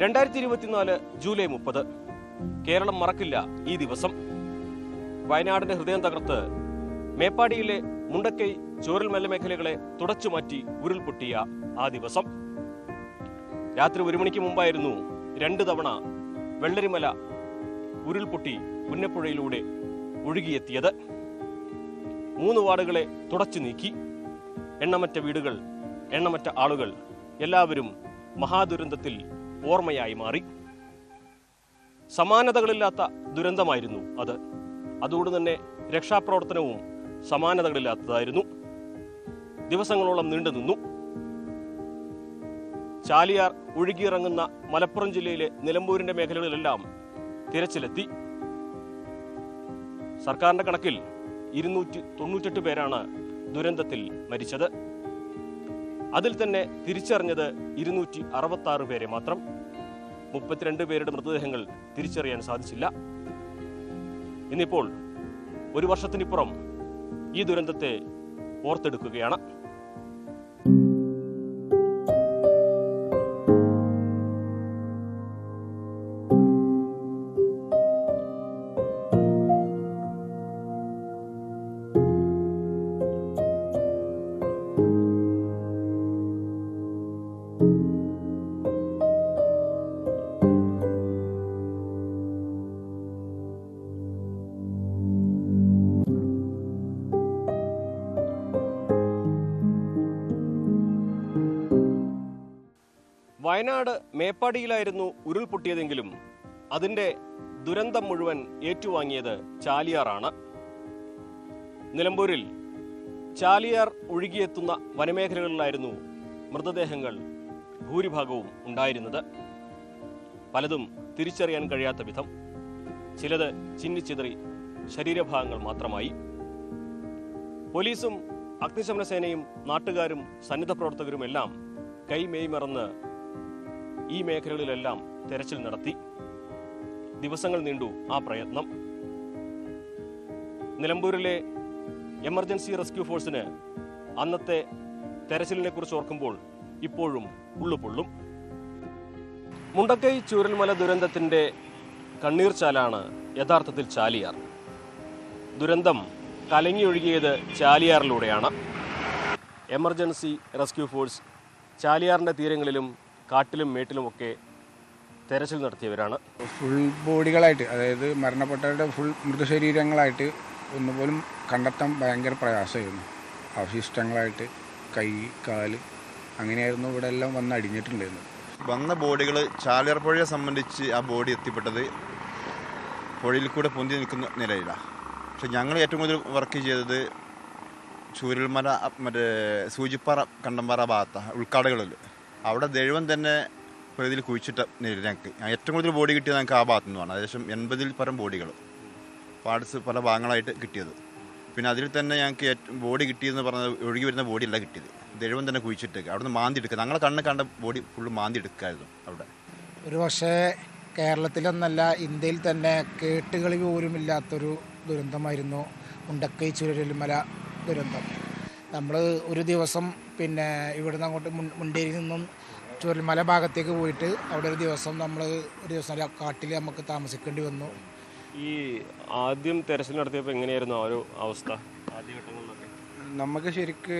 2024 July 30 Keralam മറക്കില്ല ഈ ദിവസം. വയനാടിന്റെ ഹൃദയം തകർത്ത് മേപ്പാടിയിലെ മുണ്ടക്കൈ ചൂരൽമല മേഖലകളെ തുടച്ചുമാറ്റി ഉരുൾപൊട്ടിയ ആ ദിവസം. രാത്രി 1 മണിക്ക് മുമ്പായിരുന്നു 2 തവണ വെള്ളരിമല ഉരുൾപൊട്ടി പുന്നപ്പുഴയിലൂടെ ഒഴുകിയെത്തിയത്. 3 വാർഡുകളെ തുടച്ചു നീക്കി. എണ്ണമറ്റ വീടുകൾ, എണ്ണമറ്റ ആളുകൾ, എല്ലാവരും മഹാദുരന്തത്തിൽ ഓർമ്മയായി മാറി. സമാനതകളില്ലാത്ത ദുരന്തമായിരുന്നു അത്. അതുകൊണ്ട് തന്നെ രക്ഷാപ്രവർത്തനവും സമാനതകളില്ലാത്തതായിരുന്നു. ദിവസങ്ങളോളം നീണ്ടുനിന്നു. ചാലിയാർ ഒഴുകിയിറങ്ങുന്ന മലപ്പുറം ജില്ലയിലെ നിലമ്പൂരിന്റെ മേഖലകളിലെല്ലാം തിരച്ചിലെത്തി. സർക്കാരിന്റെ കണക്കിൽ 298 പേരാണ് ദുരന്തത്തിൽ മരിച്ചത്. അതിൽ തന്നെ തിരിച്ചറിഞ്ഞത് 266 പേരെ മാത്രം. 32 പേരുടെ മൃതദേഹങ്ങൾ തിരിച്ചറിയാൻ സാധിച്ചില്ല. ഇന്നിപ്പോൾ 1 വർഷത്തിനിപ്പുറം ഈ ദുരന്തത്തെ ഓർത്തെടുക്കുകയാണ്. വയനാട് മേപ്പാടിയിലായിരുന്നു ഉരുൾപൊട്ടിയതെങ്കിലും അതിന്റെ ദുരന്തം മുഴുവൻ ഏറ്റുവാങ്ങിയത് ചാലിയാറാണ്. നിലമ്പൂരിൽ ചാലിയാർ ഒഴുകിയെത്തുന്ന വനമേഖലകളിലായിരുന്നു മൃതദേഹങ്ങൾ ഭൂരിഭാഗവും ഉണ്ടായിരുന്നത്. പലതും തിരിച്ചറിയാൻ കഴിയാത്ത വിധം, ചിലത് ചിന്നിച്ചിതറി ശരീരഭാഗങ്ങൾ മാത്രമായി. പോലീസും അഗ്നിശമന സേനയും നാട്ടുകാരും സന്നദ്ധ പ്രവർത്തകരുമെല്ലാം കൈമേയ് മറന്ന് ഈ മേഖലകളിലെല്ലാം തെരച്ചിൽ നടത്തി. ദിവസങ്ങൾ നീണ്ടു ആ പ്രയത്നം. നിലമ്പൂരിലെ എമർജൻസി റെസ്ക്യൂ ഫോഴ്സിന് അന്നത്തെ തെരച്ചിലിനെ കുറിച്ച് ഓർക്കുമ്പോൾ ഇപ്പോഴും ഉള്ളുപൊള്ളും. മുണ്ടക്കൈ ചൂരൽമല ദുരന്തത്തിന്റെ കണ്ണീർച്ചാലാണ് യഥാർത്ഥത്തിൽ ചാലിയാർ. ദുരന്തം കലങ്ങിയൊഴുകിയത് ചാലിയാറിലൂടെയാണ്. എമർജൻസി റെസ്ക്യൂ ഫോഴ്സ് ചാലിയാറിന്റെ തീരങ്ങളിലും കാട്ടിലും മേട്ടിലുമൊക്കെ തെരച്ചിൽ നടത്തിയവരാണ്. ഫുൾ ബോഡികളായിട്ട്, അതായത് മരണപ്പെട്ടവരുടെ ഫുൾ മൃതശരീരങ്ങളായിട്ട് ഒന്നുപോലും കണ്ടെത്താൻ ഭയങ്കര പ്രയാസമായിരുന്നു. അവശിഷ്ടങ്ങളായിട്ട് കൈ, കാല്, അങ്ങനെയായിരുന്നു ഇവിടെ എല്ലാം വന്ന് അടിഞ്ഞിട്ടുണ്ടായിരുന്നു. വന്ന ബോഡികൾ ചാലിയാർ പുഴയെ സംബന്ധിച്ച് ആ ബോഡി എത്തിപ്പെട്ടത് പുഴയിൽ കൂടെ പൊന്തി നിൽക്കുന്ന നിലയിലാണ്. പക്ഷെ ഞങ്ങൾ ഏറ്റവും കൂടുതൽ വർക്ക് ചെയ്തത് ചൂരൽമല, മറ്റേ സൂചിപ്പാറ, കണ്ടമ്പാറ ഭാഗത്താണ്, ഉൾക്കാടുകളിൽ. അവിടെ ദൈവം തന്നെ പ്രകൃതിയിൽ കുഴിച്ചിട്ട നില. ഞങ്ങൾക്ക് ഏറ്റവും കൂടുതൽ ബോഡി കിട്ടിയത് ഞങ്ങൾക്ക് ആ ഭാഗത്തു നിന്നാണ്. ഏകദേശം 80-ൽ പരം ബോഡികൾ, പാർട്സ് പല ഭാഗങ്ങളായിട്ട് കിട്ടിയത്. പിന്നെ അതിൽ തന്നെ ഞങ്ങൾക്ക് ബോഡി കിട്ടിയെന്ന് പറഞ്ഞത് ഒഴുകി വരുന്ന ബോഡിയല്ല കിട്ടിയത്, ദൈവം തന്നെ കുഴിച്ചിട്ടേക്ക് അവിടെ നിന്ന് മാന്തി എടുക്കുക. ഞങ്ങളെ കണ്ണ് കണ്ട ബോഡി ഫുള്ള് മാന്തി എടുക്കായിരുന്നു അവിടെ. ഒരു പക്ഷേ കേരളത്തിലെന്നല്ല ഇന്ത്യയിൽ തന്നെ കേട്ടുകളി പോലുമില്ലാത്തൊരു ദുരന്തമായിരുന്നു മുണ്ടക്കൈ ചൂരൽമല ദുരന്തം. നമ്മൾ ഒരു ദിവസം പിന്നെ ഇവിടുന്ന് അങ്ങോട്ട് മുണ്ടേരിയിൽ നിന്നും ചൂരൽമല ഭാഗത്തേക്ക് പോയിട്ട് അവിടെ ഒരു ദിവസം കാട്ടിൽ നമുക്ക് താമസിക്കേണ്ടി വന്നു. ഈ ആദ്യം തെരച്ചിൽ നടത്തിയപ്പോൾ എങ്ങനെയായിരുന്നു ആ ഒരു അവസ്ഥ ആദ്യഘട്ടങ്ങളിലൊക്കെ? നമുക്ക് ശരിക്ക്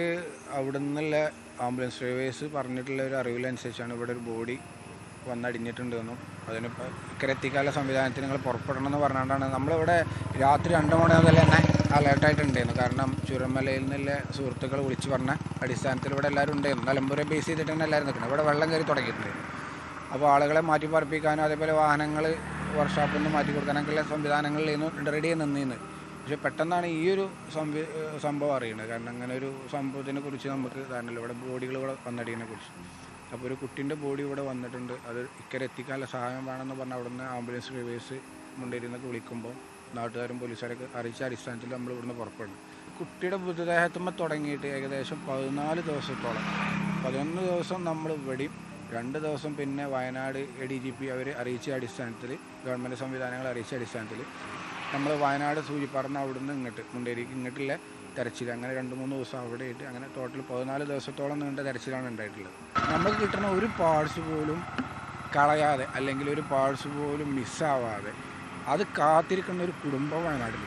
അവിടെ നിന്നുള്ള ആംബുലൻസ് ഡ്രൈവേഴ്സ് പറഞ്ഞിട്ടുള്ള ഒരു അറിവിലനുസരിച്ചാണ് ഇവിടെ ഒരു ബോഡി വന്നടിഞ്ഞിട്ടുണ്ടെന്നും അതിനിപ്പോൾ ഇക്കരെത്തിക്കാനുള്ള സംവിധാനത്തിന് നിങ്ങൾ പുറപ്പെടണമെന്ന് പറഞ്ഞുകൊണ്ടാണ് നമ്മളിവിടെ രാത്രി 2 മണി മുതൽ തന്നെ അലേർട്ടായിട്ടുണ്ടായിരുന്നു. കാരണം ചുരമലയിൽ നിന്നുള്ള സുഹൃത്തുക്കൾ വിളിച്ചു പറഞ്ഞ അടിസ്ഥാനത്തിൽ ഇവിടെ എല്ലാവരും ഉണ്ടായിരുന്നു. നിലമ്പൂരെ ബേസ് ചെയ്തിട്ട് തന്നെ എല്ലാവരും നിൽക്കുന്നത്. ഇവിടെ വെള്ളം കയറി തുടങ്ങിയിട്ടുണ്ടായിരുന്നു. അപ്പോൾ ആളുകളെ മാറ്റി പാർപ്പിക്കാനും അതേപോലെ വാഹനങ്ങൾ വർക്ക്ഷോപ്പിൽ നിന്ന് മാറ്റി കൊടുക്കാനൊക്കെയുള്ള സംവിധാനങ്ങളിൽ റെഡി നിന്നിരുന്നു. പക്ഷേ പെട്ടെന്നാണ് ഈ ഒരു സംഭവം അറിയുന്നത്. കാരണം അങ്ങനെ ഒരു സംഭവത്തിനെ കുറിച്ച് നമുക്ക് ധാരണയില്ല. ഇവിടെ ബോഡികൾ ഇവിടെ വന്നടിയതിനെ കുറിച്ച്. അപ്പോൾ ഒരു കുട്ടീൻ്റെ ബോഡി ഇവിടെ വന്നിട്ടുണ്ട്, അത് ഇക്കരെ എത്തിക്കാനുള്ള സഹായം വേണമെന്ന് പറഞ്ഞാൽ അവിടെ നിന്ന് ആംബുലൻസ് ഡ്രൈവേഴ്സ് മുണ്ടേരിന്നൊക്കെ വിളിക്കുമ്പോൾ നാട്ടുകാരും പോലീസുകാരൊക്കെ അറിയിച്ച അടിസ്ഥാനത്തിൽ നമ്മൾ ഇവിടുന്ന് പുറപ്പെടുന്നു. കുട്ടിയുടെ മൃതദേഹത്തുമ്പോൾ തുടങ്ങിയിട്ട് ഏകദേശം 14 ദിവസത്തോളം, 11 ദിവസം നമ്മൾ ഇവിടെയും 2 ദിവസം പിന്നെ വയനാട് ADGP അവർ അറിയിച്ച അടിസ്ഥാനത്തിൽ, ഗവൺമെൻറ് സംവിധാനങ്ങൾ അറിയിച്ച അടിസ്ഥാനത്തിൽ നമ്മൾ വയനാട് സൂചിപ്പാറന്ന് അവിടുന്ന് ഇങ്ങോട്ട് മുണ്ടേരിക്ക് ഇങ്ങോട്ടുള്ള തെരച്ചിൽ, അങ്ങനെ 2-3 ദിവസം അവിടെ ആയിട്ട് അങ്ങനെ ടോട്ടൽ 14 ദിവസത്തോളം നീണ്ട തെരച്ചിലാണ് ഉണ്ടായിട്ടുള്ളത്. നമുക്ക് കിട്ടുന്ന ഒരു പാർട്സ് പോലും കളയാതെ അല്ലെങ്കിൽ ഒരു പാഴ്സ് പോലും മിസ്സാവാതെ അത് കാത്തിരിക്കുന്ന ഒരു കുടുംബം വയനാട്ടിൽ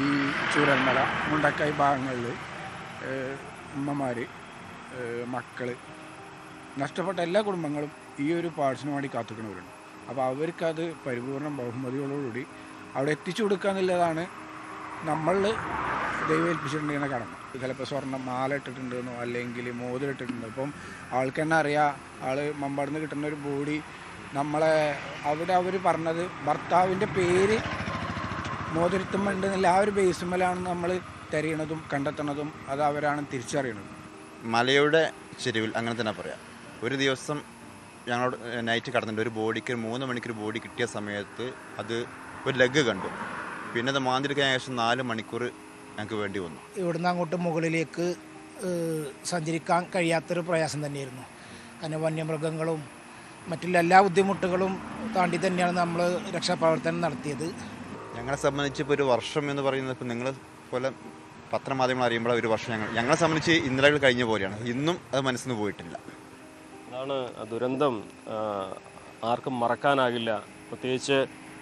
ഈ ചൂരൽമല മുണ്ടക്കൈ ഭാഗങ്ങളിൽ ഉമ്മമാർ മക്കൾ നഷ്ടപ്പെട്ട എല്ലാ കുടുംബങ്ങളും ഈ ഒരു പാഴ്സിന് വേണ്ടി കാത്തിരിക്കുന്നവരുണ്ട്. അപ്പോൾ അവർക്കത് പരിപൂർണ ബഹുമതിയോടുകൂടി അവിടെ എത്തിച്ചു കൊടുക്കുക എന്നുള്ളതാണ് നമ്മൾ ദൈവമേൽപ്പിച്ചിട്ടുണ്ടെന്ന കടമ. ചിലപ്പോൾ സ്വർണ്ണം മാല ഇട്ടിട്ടുണ്ടെന്നോ അല്ലെങ്കിൽ മോതിരിട്ടിട്ടുണ്ടോ. ഇപ്പം ആൾക്ക് തന്നെ അറിയാം, ആൾ മമ്പാടുന്ന് കിട്ടുന്ന ഒരു ബോഡി നമ്മളെ അവിടെ അവർ പറഞ്ഞത് ഭർത്താവിൻ്റെ പേര് മോതിരത്തുമ്പോണ്ടെന്നില്ല ആ ഒരു ബേസുമലാണ് നമ്മൾ തിരയണതും കണ്ടെത്തണതും അത് അവരാണ് തിരിച്ചറിയണത്. മലയുടെ ചെരുവിൽ അങ്ങനെ തന്നെ പറയാം. ഒരു ദിവസം ഞങ്ങളോട് നൈറ്റ് കടന്നിട്ടുണ്ട്. ഒരു ബോഡിക്ക് 3 മണിക്കൊരു ബോഡി കിട്ടിയ സമയത്ത് അത് ഒരു ലെഗ് കണ്ടു. പിന്നെ അത് മാന്തിരിക്കാൻ ഏകദേശം 4 മണിക്കൂർ ഞങ്ങൾക്ക് വേണ്ടി വന്നു. ഇവിടുന്ന് അങ്ങോട്ട് മുകളിലേക്ക് സഞ്ചരിക്കാൻ കഴിയാത്തൊരു പ്രയാസം തന്നെയായിരുന്നു. കാരണം വന്യമൃഗങ്ങളും മറ്റുള്ള എല്ലാ ബുദ്ധിമുട്ടുകളും താണ്ടി തന്നെയാണ് നമ്മൾ രക്ഷാപ്രവർത്തനം നടത്തിയത്. ഞങ്ങളെ സംബന്ധിച്ച് ഇപ്പോൾ ഒരു വർഷം എന്ന് പറയുന്നത് ഇപ്പോൾ നിങ്ങൾ പോലെ പത്രമാധ്യമങ്ങൾ അറിയുമ്പോൾ ഒരു വർഷം ഞങ്ങളെ സംബന്ധിച്ച് ഇന്നലകൾ കഴിഞ്ഞ പോലെയാണ്. ഇന്നും അത് മനസ്സിൽ നിന്ന് പോയിട്ടില്ല. അതാണ് ദുരന്തം, ആർക്കും മറക്കാനാകില്ല. പ്രത്യേകിച്ച്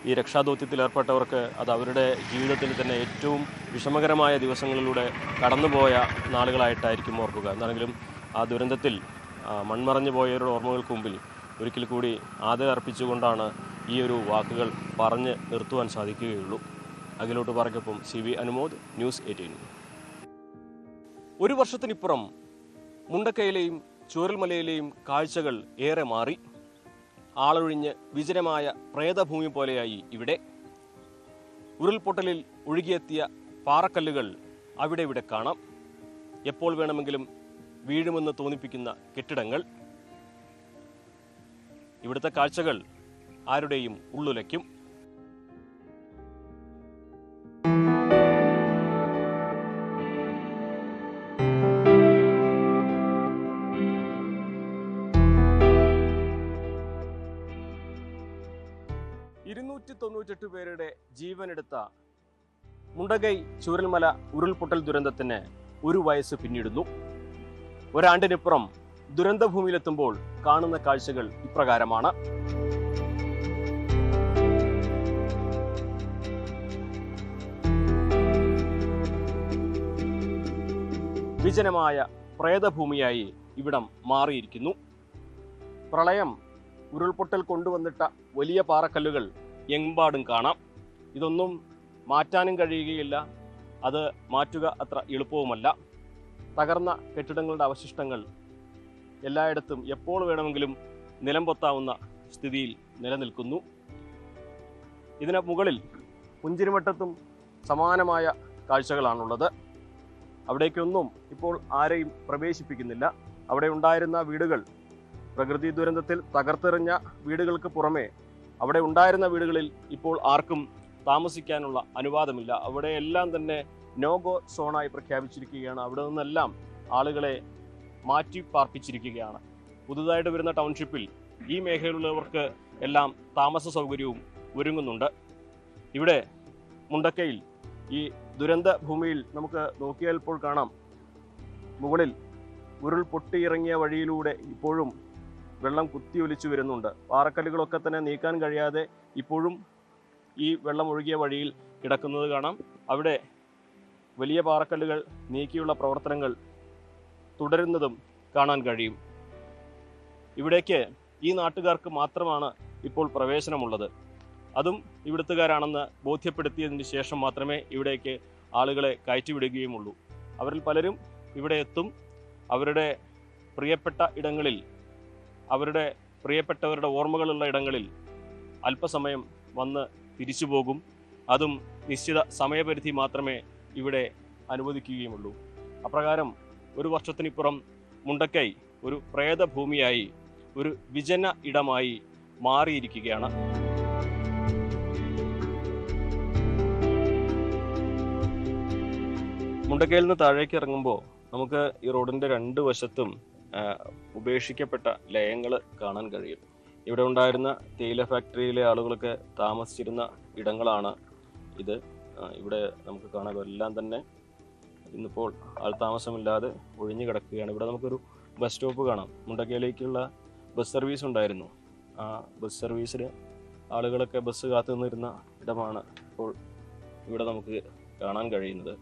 ഈ രക്ഷാദൗത്യത്തിൽ ഏർപ്പെട്ടവർക്ക് അത് അവരുടെ ജീവിതത്തിൽ തന്നെ ഏറ്റവും വിഷമകരമായ ദിവസങ്ങളിലൂടെ കടന്നുപോയ നാളുകളായിട്ടായിരിക്കും ഓർക്കുക. എന്താണെങ്കിലും ആ ദുരന്തത്തിൽ മൺമറഞ്ഞു പോയവരുടെ ഓർമ്മകൾക്ക് മുമ്പിൽ ഒരിക്കൽ കൂടി ആദരം അർപ്പിച്ചുകൊണ്ടാണ് ഈ ഒരു വാക്കുകൾ പറഞ്ഞ് നിർത്തുവാൻ സാധിക്കുകയുള്ളൂ. അഖിലോട്ട് പറയ്ക്കൊപ്പം CV അനുമോദ്, ന്യൂസ് 18. ഒരു വർഷത്തിനിപ്പുറം മുണ്ടക്കയിലെയും ചൂരൽമലയിലെയും കാഴ്ചകൾ ഏറെ മാറി. ആളൊഴിഞ്ഞ് വിജനമായ പ്രേതഭൂമി പോലെയായി ഇവിടെ. ഉരുൾപൊട്ടലിൽ ഒഴുകിയെത്തിയ പാറക്കല്ലുകൾ അവിടെ ഇവിടെ കാണാം. എപ്പോൾ വേണമെങ്കിലും വീഴുമെന്ന് തോന്നിപ്പിക്കുന്ന കെട്ടിടങ്ങൾ. ഇവിടുത്തെ കാഴ്ചകൾ ആരുടെയും ഉള്ളുലയ്ക്കും. പേരുടെ ജീവനെടുത്ത മുണ്ടക്കൈ ചൂരൽമല ഉരുൾപൊട്ടൽ ദുരന്തത്തിന് 1 വയസ്സ് പിന്നിടുന്നു. ഒരാണ്ടിനിപ്പുറം ദുരന്തഭൂമിയിലെത്തുമ്പോൾ കാണുന്ന കാഴ്ചകൾ ഇപ്രകാരമാണ്. വിജനമായ പ്രേതഭൂമിയായി ഇവിടം മാറിയിരിക്കുന്നു. പ്രളയം ഉരുൾപൊട്ടൽ കൊണ്ടുവന്നിട്ട വലിയ പാറക്കല്ലുകൾ എമ്പാടും കാണാം. ഇതൊന്നും മാറ്റാനും കഴിയുകയില്ല. അത് മാറ്റുക അത്ര എളുപ്പവുമല്ല. തകർന്ന കെട്ടിടങ്ങളുടെ അവശിഷ്ടങ്ങൾ എല്ലായിടത്തും എപ്പോൾ വേണമെങ്കിലും നിലംപൊത്താവുന്ന സ്ഥിതിയിൽ നിലനിൽക്കുന്നു. ഇതിന് മുകളിൽ പുഞ്ചിരിമട്ടത്തും സമാനമായ കാഴ്ചകളാണുള്ളത്. അവിടേക്കൊന്നും ഇപ്പോൾ ആരെയും പ്രവേശിപ്പിക്കുന്നില്ല. അവിടെ ഉണ്ടായിരുന്ന വീടുകൾ, പ്രകൃതി ദുരന്തത്തിൽ തകർത്തെറിഞ്ഞ വീടുകൾക്ക് പുറമെ അവിടെ ഉണ്ടായിരുന്ന വീടുകളിൽ ഇപ്പോൾ ആർക്കും താമസിക്കാനുള്ള അനുവാദമില്ല. അവിടെ എല്ലാം തന്നെ നോ ഗോ സോണായി പ്രഖ്യാപിച്ചിരിക്കുകയാണ്. അവിടെ നിന്നെല്ലാം ആളുകളെ മാറ്റി പാർപ്പിച്ചിരിക്കുകയാണ്. പുതുതായിട്ട് വരുന്ന ടൗൺഷിപ്പിൽ ഈ മേഖലയിലുള്ളവർക്ക് എല്ലാം താമസ സൗകര്യവും ഒരുങ്ങുന്നുണ്ട്. ഇവിടെ മുണ്ടക്കയിൽ ഈ ദുരന്ത ഭൂമിയിൽ നമുക്ക് നോക്കിയാൽ ഇപ്പോൾ കാണാം, മുകളിൽ ഉരുൾ പൊട്ടിയിറങ്ങിയ വഴിയിലൂടെ ഇപ്പോഴും വെള്ളം കുത്തിയൊലിച്ചു വരുന്നുണ്ട്. പാറക്കല്ലുകളൊക്കെ തന്നെ നീക്കാൻ കഴിയാതെ ഇപ്പോഴും ഈ വെള്ളം ഒഴുകിയ വഴിയിൽ കിടക്കുന്നത് കാണാം. അവിടെ വലിയ പാറക്കല്ലുകൾ നീക്കിയുള്ള പ്രവർത്തനങ്ങൾ തുടരുന്നതും കാണാൻ കഴിയും. ഇവിടേക്ക് ഈ നാട്ടുകാർക്ക് മാത്രമാണ് ഇപ്പോൾ പ്രവേശനമുള്ളത്. അതും ഇവിടുത്തുകാരാണെന്ന് ബോധ്യപ്പെടുത്തിയതിന് ശേഷം മാത്രമേ ഇവിടേക്ക് ആളുകളെ കയറ്റിവിടുകയുമുള്ളൂ. അവരിൽ പലരും ഇവിടെ എത്തും. അവരുടെ പ്രിയപ്പെട്ട ഇടങ്ങളിൽ, അവരുടെ പ്രിയപ്പെട്ടവരുടെ ഓർമ്മകളുള്ള ഇടങ്ങളിൽ അല്പസമയം വന്ന് തിരിച്ചു പോകും. അതും നിശ്ചിത സമയപരിധി മാത്രമേ ഇവിടെ അനുവദിക്കുകയുമുള്ളൂ. അപ്രകാരം 1 വർഷത്തിനിപ്പുറം മുണ്ടക്കൈ ഒരു പ്രേതഭൂമിയായി, ഒരു വിജന ഇടമായി മാറിയിരിക്കുകയാണ്. മുണ്ടക്കയിൽ നിന്ന് താഴേക്ക് ഇറങ്ങുമ്പോൾ നമുക്ക് ഈ റോഡിൻ്റെ 2 വശത്തും ഉപേക്ഷിക്കപ്പെട്ട ലയങ്ങൾ കാണാൻ കഴിയും. ഇവിടെ ഉണ്ടായിരുന്ന തേയില ഫാക്ടറിയിലെ ആളുകളൊക്കെ താമസിച്ചിരുന്ന ഇടങ്ങളാണ് ഇത്. ഇവിടെ നമുക്ക് കാണാം എല്ലാം തന്നെ ഇന്നിപ്പോൾ ആൾ താമസമില്ലാതെ ഒഴിഞ്ഞു കിടക്കുകയാണ്. ഇവിടെ നമുക്കൊരു ബസ് സ്റ്റോപ്പ് കാണാം. മുണ്ടക്കയിലേക്കുള്ള ബസ് സർവീസ് ഉണ്ടായിരുന്നു. ആ ബസ് സർവീസിന് ആളുകളൊക്കെ ബസ് കാത്തു നിന്നിരുന്ന ഇടമാണ് ഇപ്പോൾ ഇവിടെ നമുക്ക് കാണാൻ കഴിയുന്നത്.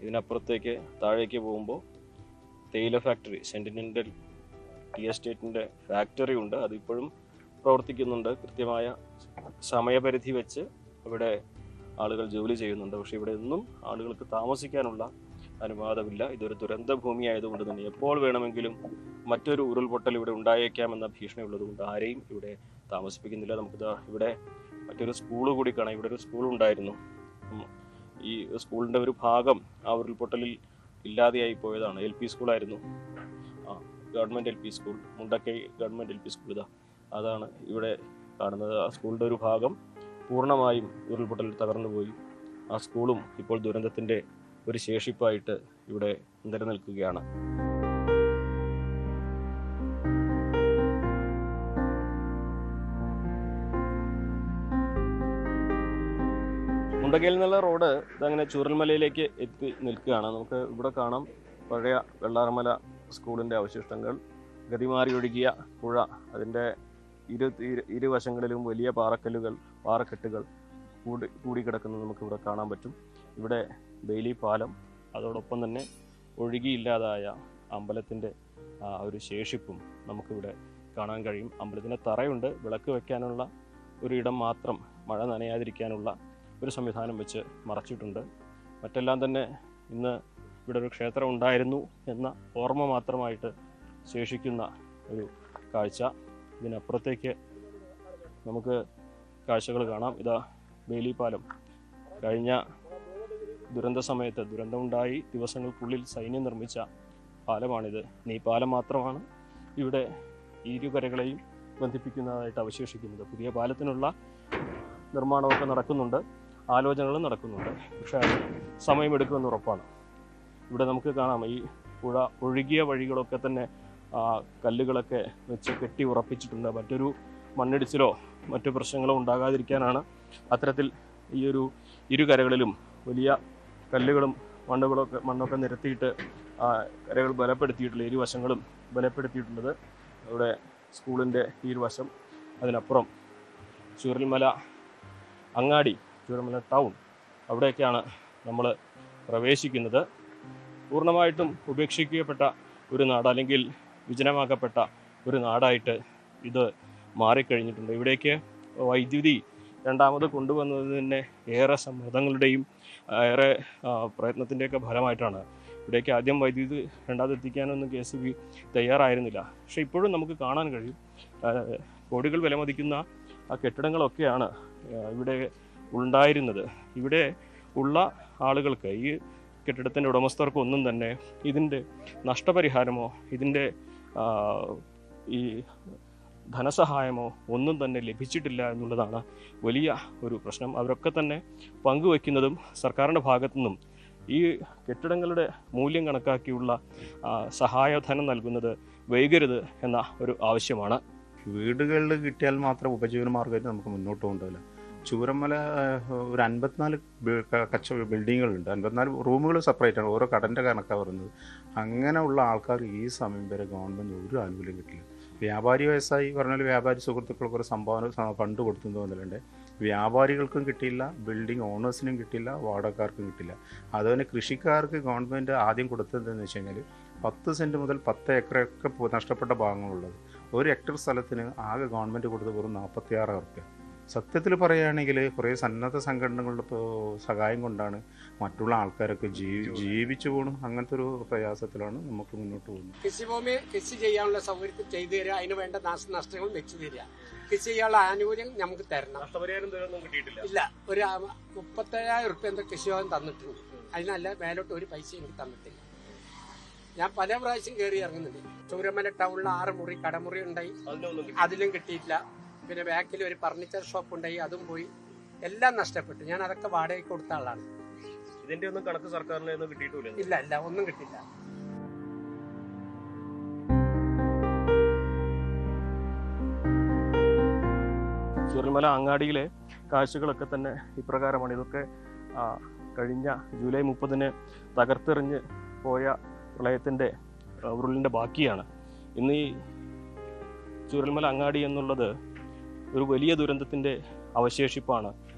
ഇതിനപ്പുറത്തേക്ക് താഴേക്ക് പോകുമ്പോൾ തേയില ഫാക്ടറി, സെൻറ്റിനെൻ്റൽ ടീ എസ്റ്റേറ്റിൻ്റെ ഫാക്ടറി ഉണ്ട്. അതിപ്പോഴും പ്രവർത്തിക്കുന്നുണ്ട്. കൃത്യമായ സമയപരിധി വെച്ച് ഇവിടെ ആളുകൾ ജോലി ചെയ്യുന്നുണ്ട്. പക്ഷേ ഇവിടെ ഒന്നും ആളുകൾക്ക് താമസിക്കാനുള്ള അനുവാദമില്ല. ഇതൊരു ദുരന്ത ഭൂമി ആയതുകൊണ്ട് തന്നെ എപ്പോൾ വേണമെങ്കിലും മറ്റൊരു ഉരുൾപൊട്ടൽ ഇവിടെ ഉണ്ടായേക്കാമെന്ന ഭീഷണി ഉള്ളതുകൊണ്ട് ആരെയും ഇവിടെ താമസിപ്പിക്കുന്നില്ല. നമുക്കിത് ഇവിടെ മറ്റൊരു സ്കൂൾ കൂടി കാണാം. ഇവിടെ ഒരു സ്കൂൾ ഉണ്ടായിരുന്നു. ഈ സ്കൂളിൻ്റെ ഒരു ഭാഗം ആ ഉരുൾപൊട്ടലിൽ ഇല്ലാതെയായി പോയതാണ്. LP സ്കൂളായിരുന്നു. Government LP school, Mundakkai government LP school. അതാണ് ഇവിടെ കാണുന്നത്. ആ സ്കൂളിൻ്റെ ഒരു ഭാഗം പൂർണ്ണമായും ഉരുൾപൊട്ടലിൽ തകർന്നുപോയി. ആ സ്കൂളും ഇപ്പോൾ ദുരന്തത്തിൻ്റെ ഒരു ശേഷിപ്പായിട്ട് ഇവിടെ നിലനിൽക്കുകയാണ്. മുണ്ടക്കയിൽ നിന്നുള്ള റോഡ് ഇതങ്ങനെ ചൂരൽമലയിലേക്ക് എത്തി നിൽക്കുകയാണ്. നമുക്ക് ഇവിടെ കാണാം പഴയ വെള്ളാർമല സ്കൂളിൻ്റെ അവശിഷ്ടങ്ങൾ, ഗതിമാറി ഒഴുകിയ പുഴ, അതിൻ്റെ ഇരുവശങ്ങളിലും വലിയ പാറക്കെട്ടുകൾ കൂടിക്കിടക്കുന്നത് നമുക്കിവിടെ കാണാൻ പറ്റും. ഇവിടെ ബെയിലി പാലം, അതോടൊപ്പം തന്നെ ഒഴുകിയില്ലാതായ അമ്പലത്തിൻ്റെ ഒരു ശേഷിപ്പും നമുക്കിവിടെ കാണാൻ കഴിയും. അമ്പലത്തിൻ്റെ തറയുണ്ട്, വിളക്ക് വയ്ക്കാനുള്ള ഒരു ഇടം മാത്രം മഴ നനയാതിരിക്കാനുള്ള ഒരു സംവിധാനം വെച്ച് മറച്ചിട്ടുണ്ട്. മറ്റെല്ലാം തന്നെ ഇന്ന് ഇവിടെ ഒരു ക്ഷേത്രം ഉണ്ടായിരുന്നു എന്ന ഓർമ്മ മാത്രമായിട്ട് ശേഷിക്കുന്ന ഒരു കാഴ്ച. ഇതിനപ്പുറത്തേക്ക് നമുക്ക് കാഴ്ചകൾ കാണാം. ഇതാ ബെയിലി പാലം. കഴിഞ്ഞ ദുരന്ത സമയത്ത്, ദുരന്തമുണ്ടായി ദിവസങ്ങൾക്കുള്ളിൽ സൈന്യം നിർമ്മിച്ച പാലമാണിത്. ഈ പാലം മാത്രമാണ് ഇവിടെ ഇരുകരകളെയും ബന്ധിപ്പിക്കുന്നതായിട്ട് അവശേഷിക്കുന്നത്. പുതിയ പാലത്തിനുള്ള നിർമ്മാണമൊക്കെ നടക്കുന്നുണ്ട്, ആലോചനകളും നടക്കുന്നുണ്ട്. പക്ഷേ അത് സമയമെടുക്കുമെന്ന് ഉറപ്പാണ്. ഇവിടെ നമുക്ക് കാണാം ഈ പുഴ ഒഴുകിയ വഴികളൊക്കെ തന്നെ കല്ലുകളൊക്കെ വെച്ച് കെട്ടി ഉറപ്പിച്ചിട്ടുണ്ട്. മറ്റൊരു മണ്ണിടിച്ചിലോ മറ്റു പ്രശ്നങ്ങളോ ഉണ്ടാകാതിരിക്കാനാണ് അത്തരത്തിൽ ഈ ഒരു ഇരുകരകളിലും വലിയ കല്ലുകളും മണ്ണൊക്കെ നിരത്തിയിട്ട് കരകൾ ബലപ്പെടുത്തിയിട്ടുള്ള ഇരുവശങ്ങളും ബലപ്പെടുത്തിയിട്ടുള്ളത്. ഇവിടെ സ്കൂളിൻ്റെ ഈ വശം, അതിനപ്പുറം ചൂരൽമല അങ്ങാടി, ചൂരൽമല ടൗൺ, അവിടേക്കാണ് നമ്മൾ പ്രവേശിക്കുന്നത്. പൂർണ്ണമായിട്ടും ഉപേക്ഷിക്കപ്പെട്ട ഒരു നാട്, അല്ലെങ്കിൽ വിജനമാക്കപ്പെട്ട ഒരു നാടായിട്ട് ഇത് മാറിക്കഴിഞ്ഞിട്ടുണ്ട്. ഇവിടേക്ക് വൈദ്യുതി രണ്ടാമത് കൊണ്ടുവന്നത് തന്നെ ഏറെ സമ്മർദ്ദങ്ങളുടെയും ഏറെ പ്രയത്നത്തിൻ്റെയൊക്കെ ഫലമായിട്ടാണ്. ഇവിടേക്ക് ആദ്യം വൈദ്യുതി രണ്ടാമത് എത്തിക്കാനൊന്നും KSB തയ്യാറായിരുന്നില്ല. പക്ഷേ ഇപ്പോഴും നമുക്ക് കാണാൻ കഴിയും കോടികൾ വിലമതിക്കുന്ന ആ കെട്ടിടങ്ങളൊക്കെയാണ് ഇവിടെ ഉണ്ടായിരുന്നത്. ഇവിടെ ഉള്ള ആളുകൾക്ക്, ഈ കെട്ടിടത്തിൻ്റെ ഉടമസ്ഥർക്കൊന്നും തന്നെ ഇതിൻ്റെ നഷ്ടപരിഹാരമോ ഇതിൻ്റെ ഈ ധനസഹായമോ ഒന്നും തന്നെ ലഭിച്ചിട്ടില്ല എന്നുള്ളതാണ് വലിയ ഒരു പ്രശ്നം. അവരൊക്കെ തന്നെ പങ്കുവയ്ക്കുന്നതും സർക്കാരിൻ്റെ ഭാഗത്തു നിന്നും ഈ കെട്ടിടങ്ങളുടെ മൂല്യം കണക്കാക്കിയുള്ള സഹായധനം നൽകുന്നത് വൈകരുത് എന്ന ഒരു ആവശ്യമാണ്. വീടുകളിൽ കിട്ടിയാൽ മാത്രം ഉപജീവന മാർഗ്ഗമായിട്ട് നമുക്ക് മുന്നോട്ട് കൊണ്ടുപോകില്ല. ചൂരൽമല ഒരു 54 ബിൽഡിങ്ങുകളുണ്ട്, 54 റൂമുകൾ സെപ്പറേറ്റ് ആണ്, ഓരോ കടൻ്റെ കണക്കാണ് പറയുന്നത്. അങ്ങനെയുള്ള ആൾക്കാർ ഈ സമയം വരെ ഗവൺമെൻറ് ഒരു ആനുകൂല്യം കിട്ടില്ല. വ്യാപാരി വ്യവസായി പറഞ്ഞാൽ വ്യാപാരി സുഹൃത്തുക്കൾക്ക് ഒരു സംഭാവന ഫണ്ട് കൊടുത്തു തോന്നലുണ്ട്. വ്യാപാരികൾക്കും കിട്ടിയില്ല, ബിൽഡിംഗ് ഓണേഴ്സിനും കിട്ടില്ല, വാടകക്കാർക്കും കിട്ടില്ല. അതുപോലെ കൃഷിക്കാർക്ക് ഗവൺമെൻറ് ആദ്യം കൊടുത്തതെന്ന് വെച്ച് കഴിഞ്ഞാൽ 10 സെൻറ്റ് മുതൽ 10 ഏക്കറൊക്കെ നഷ്ടപ്പെട്ട ഭാഗങ്ങളുള്ളത്. 1 ഹെക്ടർ സ്ഥലത്തിന് ആകെ ഗവൺമെൻറ് കൊടുത്ത് വെറും 46 ഉറുപ്പ്യ. സത്യത്തിൽ പറയുകയാണെങ്കിൽ കുറേ സന്നദ്ധ സംഘടനകളുടെ സഹായം കൊണ്ടാണ് മറ്റുള്ള ആൾക്കാരൊക്കെ ജീവിച്ചു പോകണം. അങ്ങനത്തെ ഒരു പ്രയാസത്തിലാണ് നമുക്ക് മുന്നോട്ട് പോകുന്നത്. കൃഷിഭൂമി കൃഷി ചെയ്യാനുള്ള സൗകര്യം ചെയ്തു തരിക, അതിന് വേണ്ട നാശനഷ്ടങ്ങൾ വെച്ച് തരിക, കൃഷി ചെയ്യാനുള്ള ആനുകൂല്യം നമുക്ക് തരണം. ഇല്ല, ഒരു 37,000 ഉറുപ്പ്യ എന്താ കൃഷിഭവൻ തന്നിട്ടുണ്ട്. അതിനല്ല മേലോട്ട് ഒരു പൈസ എനിക്ക് തന്നിട്ടില്ല. ഞാൻ പല പ്രാവശ്യം കയറി ഇറങ്ങുന്നുണ്ട്. ചൂരൽമല ടൗണിൽ 6 മുറി കടമുറി ഉണ്ടായി, അതിലും കിട്ടിയിട്ടില്ല. പിന്നെ ബാക്കിൽ ഒരു ഫർണിച്ചർ ഷോപ്പ് ഉണ്ടായി, അതും പോയി. എല്ലാം നഷ്ടപ്പെട്ടു. ഞാൻ അതൊക്കെ വാടകയ്ക്ക് കൊടുത്ത ആളാണ്. ഇതിന്റെ ഒന്നും കണക്ക് സർക്കാരിന് കിട്ടിയിട്ടില്ല. ഇല്ല, ഒന്നും കിട്ടില്ല. ചൂരൽമല അങ്ങാടിയിലെ കാഴ്ചകളൊക്കെ തന്നെ ഇപ്രകാരമാണ്. ഇതൊക്കെ കഴിഞ്ഞ ജൂലൈ 30 തകർത്തെറിഞ്ഞ് പോയ പ്രളയത്തിൻ്റെ ഉരുളിൻ്റെ ബാക്കിയാണ്. ഇന്ന് ഈ ചൂരൽമല അങ്ങാടി എന്നുള്ളത് ഒരു വലിയ ദുരന്തത്തിൻ്റെ അവശേഷിപ്പാണ്,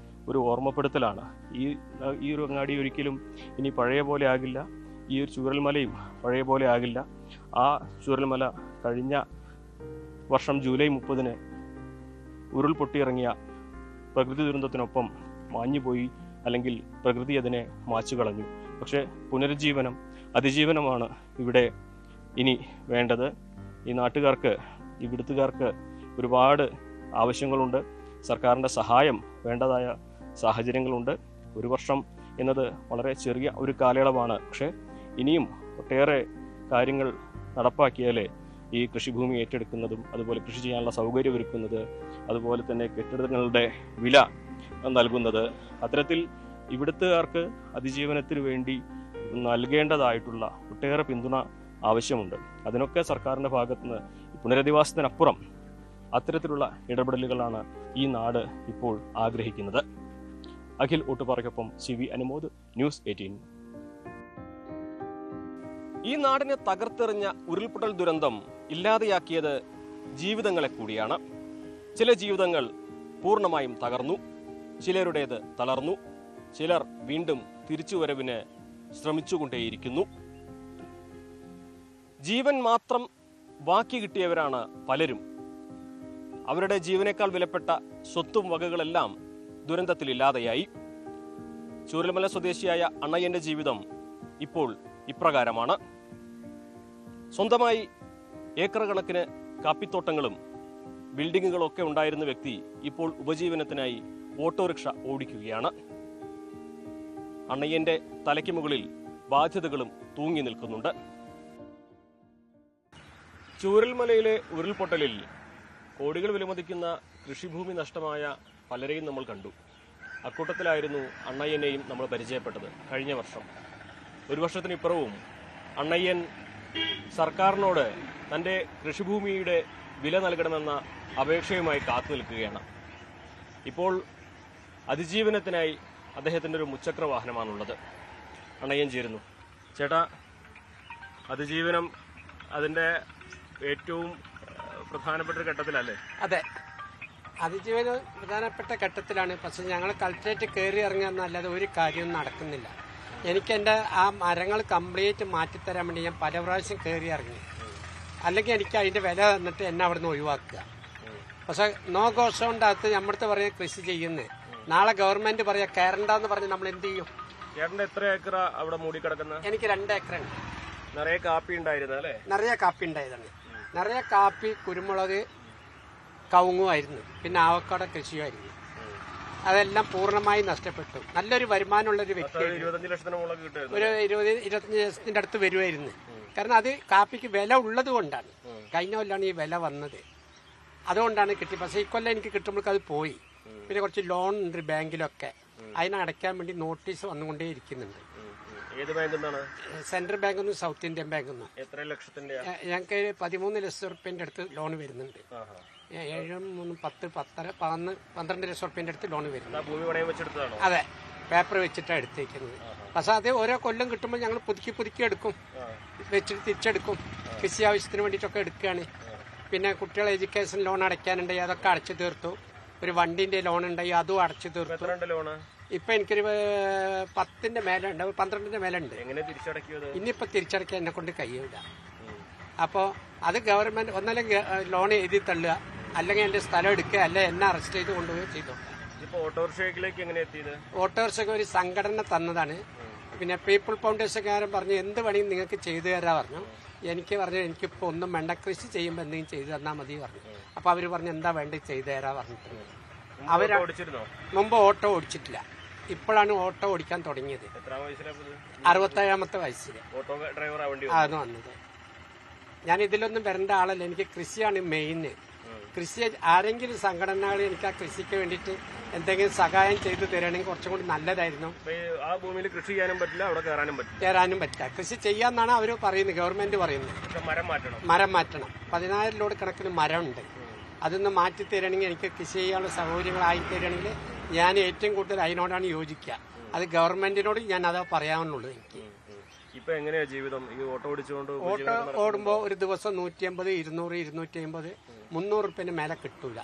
ഒരു ഓർമ്മപ്പെടുത്തലാണ്. ഈ ഒരു അങ്ങാടി ഒരിക്കലും ഇനി പഴയ പോലെ ആകില്ല. ഈ ഒരു ചൂരൽമലയും പഴയ പോലെ ആകില്ല. ആ ചൂരൽമല കഴിഞ്ഞ വർഷം ജൂലൈ 30 ഉരുൾപൊട്ടിയിറങ്ങിയ പ്രകൃതി ദുരന്തത്തിനൊപ്പം മാഞ്ഞുപോയി, അല്ലെങ്കിൽ പ്രകൃതി അതിനെ മാച്ചു കളഞ്ഞു. പക്ഷേ പുനരുജ്ജീവനം, അതിജീവനമാണ് ഇവിടെ ഇനി വേണ്ടത്. ഈ നാട്ടുകാർക്ക്, ഇവിടുത്തുകാർക്ക് ഒരുപാട് ആവശ്യങ്ങളുണ്ട്. സർക്കാരിൻ്റെ സഹായം വേണ്ടതായ സാഹചര്യങ്ങളുണ്ട്. 1 വർഷം എന്നത് വളരെ ചെറിയ ഒരു കാലയളവാണ്. പക്ഷേ ഇനിയും ഒട്ടേറെ കാര്യങ്ങൾ നടപ്പാക്കിയാലേ ഈ കൃഷിഭൂമി ഏറ്റെടുക്കുന്നതും അതുപോലെ കൃഷി ചെയ്യാനുള്ള സൗകര്യം ഒരുക്കുന്നത്, അതുപോലെ തന്നെ കെട്ടിടങ്ങളുടെ വില നൽകുന്നത്, അത്തരത്തിൽ ഇവിടുത്തുകാർക്ക് അതിജീവനത്തിന് വേണ്ടി നൽകേണ്ടതായിട്ടുള്ള ഒട്ടേറെ പിന്തുണ ആവശ്യമുണ്ട്. അതിനൊക്കെ സർക്കാരിൻ്റെ ഭാഗത്തുനിന്ന് പുനരധിവാസത്തിനപ്പുറം അത്തരത്തിലുള്ള ഇടപെടലുകളാണ് ഈ നാട് ഇപ്പോൾ ആഗ്രഹിക്കുന്നത്. അഖിൽ ഓട്ടുപാറയ്ക്കൊപ്പം CV അനുമോദ്, ന്യൂസ് 18. ഈ നാടിനെ തകർത്തെറിഞ്ഞ ഉരുൾപൊട്ടൽ ദുരന്തം ഇല്ലാതെയാക്കിയത് ജീവിതങ്ങളെ കൂടിയാണ്. ചില ജീവിതങ്ങൾ പൂർണ്ണമായും തകർന്നു, ചിലരുടേത് തളർന്നു, ചിലർ വീണ്ടും തിരിച്ചുവരവിന് ശ്രമിച്ചുകൊണ്ടേയിരിക്കുന്നു. ജീവൻ മാത്രം ബാക്കി കിട്ടിയവരാണ് പലരും. അവരുടെ ജീവനേക്കാൾ വിലപ്പെട്ട സ്വത്തും വകകളെല്ലാം ദുരന്തത്തിലില്ലാതെയായി. ചൂരൽമല സ്വദേശിയായ അണ്ണയ്യന്റെ ജീവിതം ഇപ്പോൾ ഇപ്രകാരമാണ്. സ്വന്തമായി ഏക്കർ കണക്കിന് കാപ്പിത്തോട്ടങ്ങളും ബിൽഡിങ്ങുകളും ഒക്കെ ഉണ്ടായിരുന്ന വ്യക്തി ഇപ്പോൾ ഉപജീവനത്തിനായി ഓട്ടോറിക്ഷ ഓടിക്കുകയാണ്. അണ്ണയ്യന്റെ തലയ്ക്ക് മുകളിൽ ബാധ്യതകളും തൂങ്ങി നിൽക്കുന്നുണ്ട്. ചൂരൽമലയിലെ ഉരുൾപൊട്ടലിൽ കോടികൾ വിലമതിക്കുന്ന കൃഷിഭൂമി നഷ്ടമായ പലരെയും നമ്മൾ കണ്ടു. അക്കൂട്ടത്തിലായിരുന്നു അണ്ണയ്യനെയും നമ്മൾ പരിചയപ്പെട്ടത് കഴിഞ്ഞ വർഷം. 1 വർഷത്തിനിപ്പുറവും അണ്ണയ്യൻ സർക്കാരിനോട് തൻ്റെ കൃഷിഭൂമിയുടെ വില നൽകണമെന്ന അപേക്ഷയുമായി കാത്തു നിൽക്കുകയാണ്. ഇപ്പോൾ അതിജീവനത്തിനായി അദ്ദേഹത്തിൻ്റെ ഒരു മുച്ചക്ര വാഹനമാണുള്ളത്. അണ്ണയ്യൻ ചേരുന്നു. ചേട്ടാ, അതിജീവനം അതിൻ്റെ ഏറ്റവും പ്രധാനപ്പെട്ട ഒരു ഘട്ടത്തിലല്ലേ? അതെ, അതിജീവന പ്രധാനപ്പെട്ട ഘട്ടത്തിലാണ്. പക്ഷെ ഞങ്ങൾ കളക്ടറേറ്റ് കയറി ഇറങ്ങുന്നല്ലാതെ ഒരു കാര്യവും നടക്കുന്നില്ല. എനിക്ക് എൻ്റെ ആ മരങ്ങൾ കംപ്ലീറ്റ് മാറ്റിത്തരാൻ വേണ്ടി ഞാൻ പല പ്രാവശ്യം കയറി ഇറങ്ങി. അല്ലെങ്കിൽ എനിക്ക് അതിൻ്റെ വില തന്നിട്ട് എന്നെ അവിടെ നിന്ന് ഒഴിവാക്കുക. പക്ഷെ നോ ഗോസോണിൻ്റെ അകത്ത് നമ്മുടെ പറയാൻ കൃഷി ചെയ്യുന്നത്. നാളെ ഗവൺമെന്റ് പറയാ കയറണ്ടെന്ന് പറഞ്ഞ് നമ്മൾ എന്ത് ചെയ്യും? എത്ര ഏക്കർ അവിടെ മൂടിക്കിടക്കുന്ന? എനിക്ക് 2 ഏക്കറുണ്ട്. നിറയെ കാപ്പി ഉണ്ടായിരുന്നു അല്ലേ? നിറയെ കാപ്പി ഉണ്ടായതാണ്. നിറയെ കാപ്പി, കുരുമുളക്, കവുങ്ങുമായിരുന്നു. പിന്നെ ആവക്കാട കൃഷിയുമായിരുന്നു. അതെല്ലാം പൂർണ്ണമായി നഷ്ടപ്പെട്ടു. നല്ലൊരു വരുമാനമുള്ളൊരു വ്യക്തി, ഒരു 20-25 ലക്ഷത്തിന്റെ അടുത്ത് വരുമായിരുന്നു. കാരണം അത് കാപ്പിക്ക് വില ഉള്ളത് കൊണ്ടാണ്. കഴിഞ്ഞ കൊല്ലാണ് ഈ വില വന്നത്, അതുകൊണ്ടാണ് കിട്ടി. പക്ഷേ ഇക്കൊല്ലം എനിക്ക് കിട്ടുമ്പോഴേക്കും അത് പോയി. പിന്നെ കുറച്ച് ലോൺ ഉണ്ട് ബാങ്കിലൊക്കെ, അതിനെ അടയ്ക്കാൻ വേണ്ടി നോട്ടീസ് വന്നുകൊണ്ടേ ഇരിക്കുന്നുണ്ട്. ഏത് ബാങ്കിൽ നിന്നാണ്? സെൻട്രൽ ബാങ്കിൽ നിന്നും സൗത്ത് ഇന്ത്യൻ ബാങ്കിൽ നിന്നും. എത്ര ലക്ഷത്തിന്റെ? ഞങ്ങൾക്ക് 13 ലക്ഷം റുപ്യന്റെ അടുത്ത് ലോൺ വരുന്നുണ്ട്. 7, 3, 10, 10, 11, 12 ലക്ഷം റുപ്യന്റെ അടുത്ത് ലോൺ വരുന്നുണ്ട്. അതെ, പേപ്പർ വെച്ചിട്ടാണ് എടുത്തേക്കുന്നത്. പക്ഷെ അത് ഓരോ കൊല്ലം കിട്ടുമ്പോൾ ഞങ്ങൾ പുതുക്കി എടുക്കും, വെച്ചിട്ട് തിരിച്ചെടുക്കും. കൃഷി ആവശ്യത്തിന് വേണ്ടിയിട്ടൊക്കെ എടുക്കുകയാണ്. പിന്നെ കുട്ടികളെ എഡ്യൂക്കേഷൻ ലോൺ അടയ്ക്കാനുണ്ടായി, അതൊക്കെ അടച്ചു തീർത്തു. ഒരു വണ്ടിന്റെ ലോൺ ഉണ്ടായി, അതും അടച്ചു തീർത്തു. ഇപ്പൊ എനിക്കൊരു 10ന്റെ മേലെ ഉണ്ട്, 12ന്റെ മേലെ ഉണ്ട്. ഇനിയിപ്പോ തിരിച്ചടയ്ക്കാൻ എന്നെ കൊണ്ട് കഴിയൂല. അപ്പോൾ അത് ഗവൺമെന്റ് ഒന്നല്ലെങ്കിൽ ലോൺ എഴുതി തള്ളുക, അല്ലെങ്കിൽ എന്റെ സ്ഥലം എടുക്കുക, അല്ലെങ്കിൽ എന്നെ അറസ്റ്റ് ചെയ്ത് കൊണ്ടുപോയി ചെയ്തോ. ഓട്ടോറിക്ഷയ്ക്ക് ഒരു സംഘടന തന്നതാണ്. പിന്നെ പീപ്പിൾ ഫൗണ്ടേഷൻകാരൻ പറഞ്ഞു എന്ത് പണിയും നിങ്ങൾക്ക് ചെയ്തു തരാ പറഞ്ഞു. എനിക്ക് പറഞ്ഞു എനിക്കിപ്പോൾ ഒന്നും വേണ്ട, കൃഷി ചെയ്യുമ്പോൾ എന്തെങ്കിലും ചെയ്തു തന്നാൽ മതി പറഞ്ഞു. അപ്പോൾ അവർ പറഞ്ഞു എന്താ വേണ്ടത് ചെയ്തു തരാ പറഞ്ഞിട്ട്. മുമ്പ് ഓട്ടോ ഓടിച്ചിട്ടില്ല, ഇപ്പോഴാണ് ഓട്ടോ ഓടിക്കാൻ തുടങ്ങിയത്. 67ാമത്തെ വയസ്സിൽ ആണ് വന്നത്. ഞാൻ ഇതിലൊന്നും വരേണ്ട ആളല്ല, എനിക്ക് കൃഷിയാണ് മെയിൻ. കൃഷി ആരെങ്കിലും സംഘടനകൾ എനിക്ക് ആ കൃഷിക്ക് വേണ്ടിയിട്ട് എന്തെങ്കിലും സഹായം ചെയ്തു തരികയാണെങ്കിൽ കുറച്ചും കൂടി നല്ലതായിരുന്നു. ആ ഭൂമിയിൽ കൃഷി ചെയ്യാനും പറ്റില്ല, അവിടെ കയറാനും പറ്റില്ല. കൃഷി ചെയ്യാന്നാണ് അവർ പറയുന്നത്, ഗവൺമെന്റ് പറയുന്നത്. മരം മാറ്റണം. 10,000 ലോഡ് കണക്കിന് മരമുണ്ട്. അതൊന്ന് മാറ്റി തരികയാണെങ്കിൽ, എനിക്ക് കൃഷി ചെയ്യാനുള്ള സൗകര്യങ്ങളായി തരികയാണെങ്കിൽ ഞാൻ ഏറ്റവും കൂടുതൽ അതിനോടാണ് യോജിക്കുക. അത് ഗവൺമെന്റിനോട് ഞാൻ അതാ പറയാനുള്ളൂ. എനിക്ക് ഇപ്പൊ എങ്ങനെയാ ജീവിതം ഈ ഓട്ടോ ഓടിച്ചുകൊണ്ട് ഓട്ടോ ഓടുമ്പോൾ ഒരു ദിവസം 150, 200, 250, 300 റുപ്യന് മേലെ കിട്ടൂല.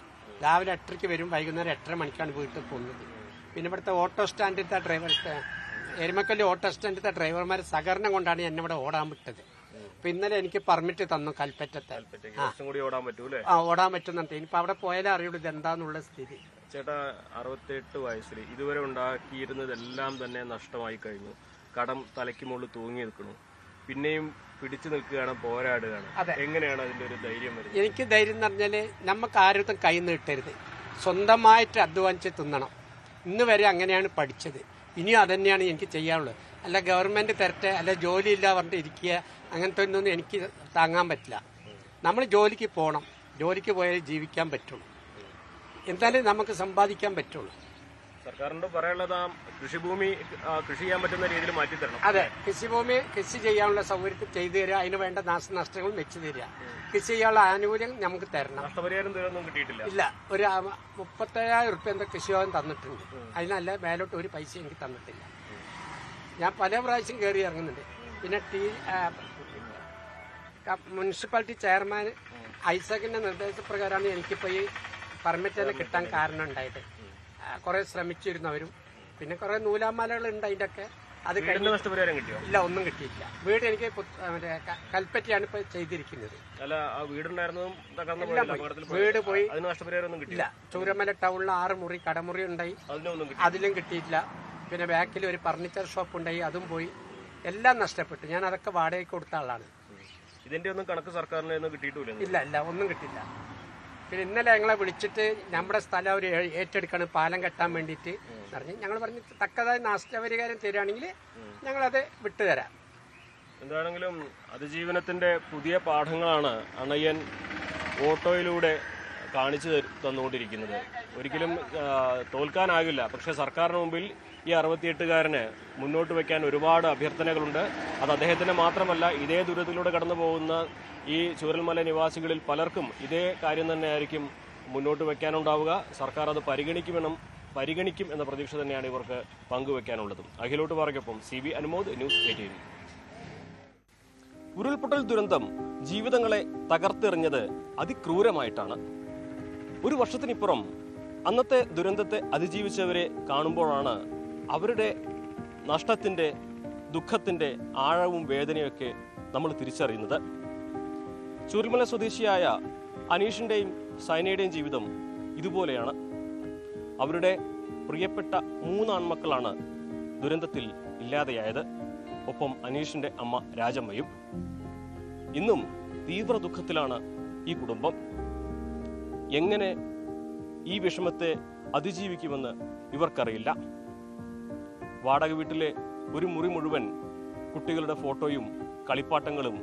രാവിലെ 8:30 വരും, വൈകുന്നേരം 8:30 മണിക്കാണ് വീട്ടിൽ പോകുന്നത്. പിന്നെ ഇവിടുത്തെ ഓട്ടോ സ്റ്റാൻഡിലത്തെ ഡ്രൈവർ, എരുമക്കല്ലി ഓട്ടോ സ്റ്റാൻഡിലത്തെ ഡ്രൈവർമാർ സഹകരണം കൊണ്ടാണ് എന്നെ ഇവിടെ ഓടാൻ വിട്ടത്. അപ്പൊ ഇന്നലെ എനിക്ക് പെർമിറ്റ് തന്നു കൽപ്പറ്റത്തെ. ഓടാൻ പറ്റുന്നുണ്ട്. ഇനിയിപ്പോ അവിടെ പോയാലേ അറിയുള്ളൂ ഇത് എന്താന്നുള്ള സ്ഥിതി. ചേട്ടാ, 68 വയസ്സിൽ ഇതുവരെ ഉണ്ടാക്കിയിരുന്നതെല്ലാം തന്നെ നഷ്ടമായി കഴിഞ്ഞു. കടം തലയ്ക്ക് മുകളിൽ തൂങ്ങി നിൽക്കുന്നു. പിന്നെയും പിടിച്ചു നിൽക്കുകയാണ്, പോരാടുകയാണ്. എങ്ങനെയാണ് അതിന്റെ ഒരു ധൈര്യം വരുന്നത്? എനിക്ക് ധൈര്യം എന്ന് പറഞ്ഞാല് നമുക്ക് ആരും കൈ നീട്ടരുത്, സ്വന്തമായിട്ട് അധ്വാനിച്ച് തിന്നണം. ഇന്ന് വരെ അങ്ങനെയാണ് പഠിച്ചത്. ഇനിയും അതന്നെയാണ് എനിക്ക് ചെയ്യാനുള്ളത്. അല്ല ഗവൺമെന്റ് തരട്ടെ, അല്ല ജോലിയില്ല പറഞ്ഞിട്ട് ഇരിക്കുക, അങ്ങനത്തെ ഒന്നും എനിക്ക് താങ്ങാൻ പറ്റില്ല. നമ്മൾ ജോലിക്ക് പോകണം. ജോലിക്ക് പോയാൽ ജീവിക്കാൻ പറ്റുള്ളൂ, എന്തായാലും നമുക്ക് സമ്പാദിക്കാൻ പറ്റുള്ളൂ. സർക്കാരിനോട് പറയാനുള്ളത് കൃഷിഭൂമി കൃഷി ചെയ്യാൻ പറ്റുന്ന രീതിയിൽ മാറ്റി തരണം. അതെ, കൃഷിഭൂമി കൃഷി ചെയ്യാനുള്ള സൗകര്യത്തിൽ ചെയ്തു തരിക, അതിന് വേണ്ട നാശനഷ്ടങ്ങൾ വെച്ച് തരിക, കൃഷി ചെയ്യാനുള്ള ആനുകൂല്യം നമുക്ക് തരണം. നഷ്ടപരിഹാരം ഒന്നും കിട്ടിയിട്ടില്ല. ഇല്ല, ഒരു 37,000 റുപ്യ എന്താ കൃഷിഭവൻ തന്നിട്ടുണ്ട്. അതിനല്ല മേലോട്ട് ഒരു പൈസ എനിക്ക് തന്നിട്ടില്ല. ഞാൻ പല പ്രാവശ്യം കയറി ഇറങ്ങുന്നുണ്ട്. പിന്നെ മുനിസിപ്പാലിറ്റി ചെയർമാൻ ഐസക്കിന്റെ നിർദ്ദേശപ്രകാരമാണ് എനിക്കിപ്പോൾ ഈ പെർമിറ്റ് തന്നെ കിട്ടാൻ കാരണം ഉണ്ടായിട്ട്. കുറെ ശ്രമിച്ചിരുന്നവരും പിന്നെ കുറെ നൂലാമാലകൾ ഉണ്ട്. അതിന്റെ ഒക്കെ അത് നഷ്ടപരിഹാരം കിട്ടിയോ? ഇല്ല, ഒന്നും കിട്ടിയില്ല. വീട് എനിക്ക് കൽപ്പറ്റയാണ് ഇപ്പൊ ചെയ്തിരിക്കുന്നത്. വീട് പോയി, ഇല്ല. ചൂരമല ടൗണിൽ 6 മുറി കടമുറി ഉണ്ടായി, അതിലും കിട്ടിയിട്ടില്ല. പിന്നെ ബാക്കിൽ ഒരു ഫർണിച്ചർ ഷോപ്പ് ഉണ്ടായി, അതും പോയി. എല്ലാം നഷ്ടപ്പെട്ടു. ഞാൻ അതൊക്കെ വാടകയ്ക്ക് കൊടുത്ത ആളാണ്. ഇതിന്റെ ഒന്നും കണക്ക് സർക്കാരിന് കിട്ടിയിട്ടില്ല. ഇല്ല, ഒന്നും കിട്ടില്ല. പിന്നെ ഇന്നലെ ഞങ്ങളെ വിളിച്ചിട്ട് നമ്മുടെ സ്ഥലം അവർ ഏറ്റെടുക്കണം പാലം കെട്ടാൻ വേണ്ടിയിട്ട് പറഞ്ഞു. ഞങ്ങൾ പറഞ്ഞ് തക്കതായ നഷ്ടപരിഹാരം തരികയാണെങ്കിൽ ഞങ്ങളത് വിട്ടുതരാം. എന്താണെങ്കിലും അതിജീവനത്തിന്റെ പുതിയ പാഠങ്ങളാണ് അണയ്യൻ ഓട്ടോയിലൂടെ കാണിച്ചു തന്നുകൊണ്ടിരിക്കുന്നത്. ഒരിക്കലും തോൽക്കാനാകില്ല. പക്ഷെ സർക്കാരിന് മുമ്പിൽ ഈ 68-കാരന് മുന്നോട്ട് വയ്ക്കാൻ ഒരുപാട് അഭ്യർത്ഥനകളുണ്ട്. അത് അദ്ദേഹത്തിന് മാത്രമല്ല, ഇതേ ദുരിതത്തിലൂടെ കടന്നു പോകുന്ന ഈ ചൂരൽമല നിവാസികളിൽ പലർക്കും ഇതേ കാര്യം തന്നെയായിരിക്കും മുന്നോട്ട് വയ്ക്കാനുണ്ടാവുക. സർക്കാർ അത് പരിഗണിക്കും എന്ന പ്രതീക്ഷ തന്നെയാണ് ഇവർക്ക് പങ്കുവയ്ക്കാനുള്ളതും. അഖിലോട്ട് പാറയ്ക്കൊപ്പം CB അനുമോദ്, ന്യൂസ് 18. ഉരുൾപൊട്ടൽ ദുരന്തം ജീവിതങ്ങളെ തകർത്തെറിഞ്ഞത് അതിക്രൂരമായിട്ടാണ്. ഒരു വർഷത്തിനിപ്പുറം അന്നത്തെ ദുരന്തത്തെ അതിജീവിച്ചവരെ കാണുമ്പോഴാണ് അവരുടെ നഷ്ടത്തിൻ്റെ, ദുഃഖത്തിൻ്റെ ആഴവും വേദനയൊക്കെ നമ്മൾ തിരിച്ചറിയുന്നത്. ചൂരൽമല സ്വദേശിയായ അനീഷിൻ്റെയും സൈനയുടെയും ജീവിതം ഇതുപോലെയാണ്. അവരുടെ പ്രിയപ്പെട്ട 3 ആൺമക്കളാണ് ദുരന്തത്തിൽ ഇല്ലാതെയായത്. ഒപ്പം അനീഷിൻ്റെ അമ്മ രാജമ്മയും. ഇന്നും തീവ്ര ദുഃഖത്തിലാണ് ഈ കുടുംബം. എങ്ങനെ ഈ വിഷമത്തെ അതിജീവിക്കുമെന്ന് ഇവർക്കറിയില്ല. വാടക വീട്ടിലെ ഒരു മുറി മുഴുവൻ കുട്ടികളുടെ ഫോട്ടോയും കളിപ്പാട്ടങ്ങളും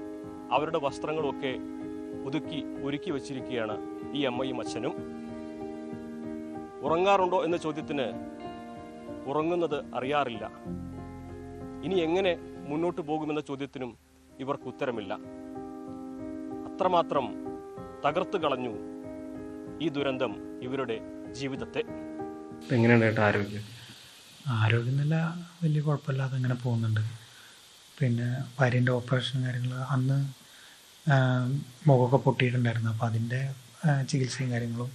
അവരുടെ വസ്ത്രങ്ങളും ഒക്കെ ഒരുക്കി വച്ചിരിക്കുകയാണ് ഈ അമ്മയും അച്ഛനും. ഉറങ്ങാറുണ്ടോ എന്ന ചോദ്യത്തിന് ഉറങ്ങുന്നത് അറിയാറില്ല. ഇനി എങ്ങനെ മുന്നോട്ട് പോകുമെന്ന ചോദ്യത്തിനും ഇവർക്ക് ഉത്തരമില്ല. അത്രമാത്രം തകർത്തു കളഞ്ഞു ഈ ദുരന്തം ഇവരുടെ ജീവിതത്തെ. എങ്ങനെയുണ്ട് ആരോഗ്യം? ആരോഗ്യനില വലിയ കുഴപ്പമില്ലാതെ അങ്ങനെ പോകുന്നുണ്ട്. പിന്നെ ഭാര്യൻ്റെ ഓപ്പറേഷൻ കാര്യങ്ങൾ അന്ന് മുഖമൊക്കെ പൊട്ടിയിട്ടുണ്ടായിരുന്നു. അപ്പോൾ അതിൻ്റെ ചികിത്സയും കാര്യങ്ങളും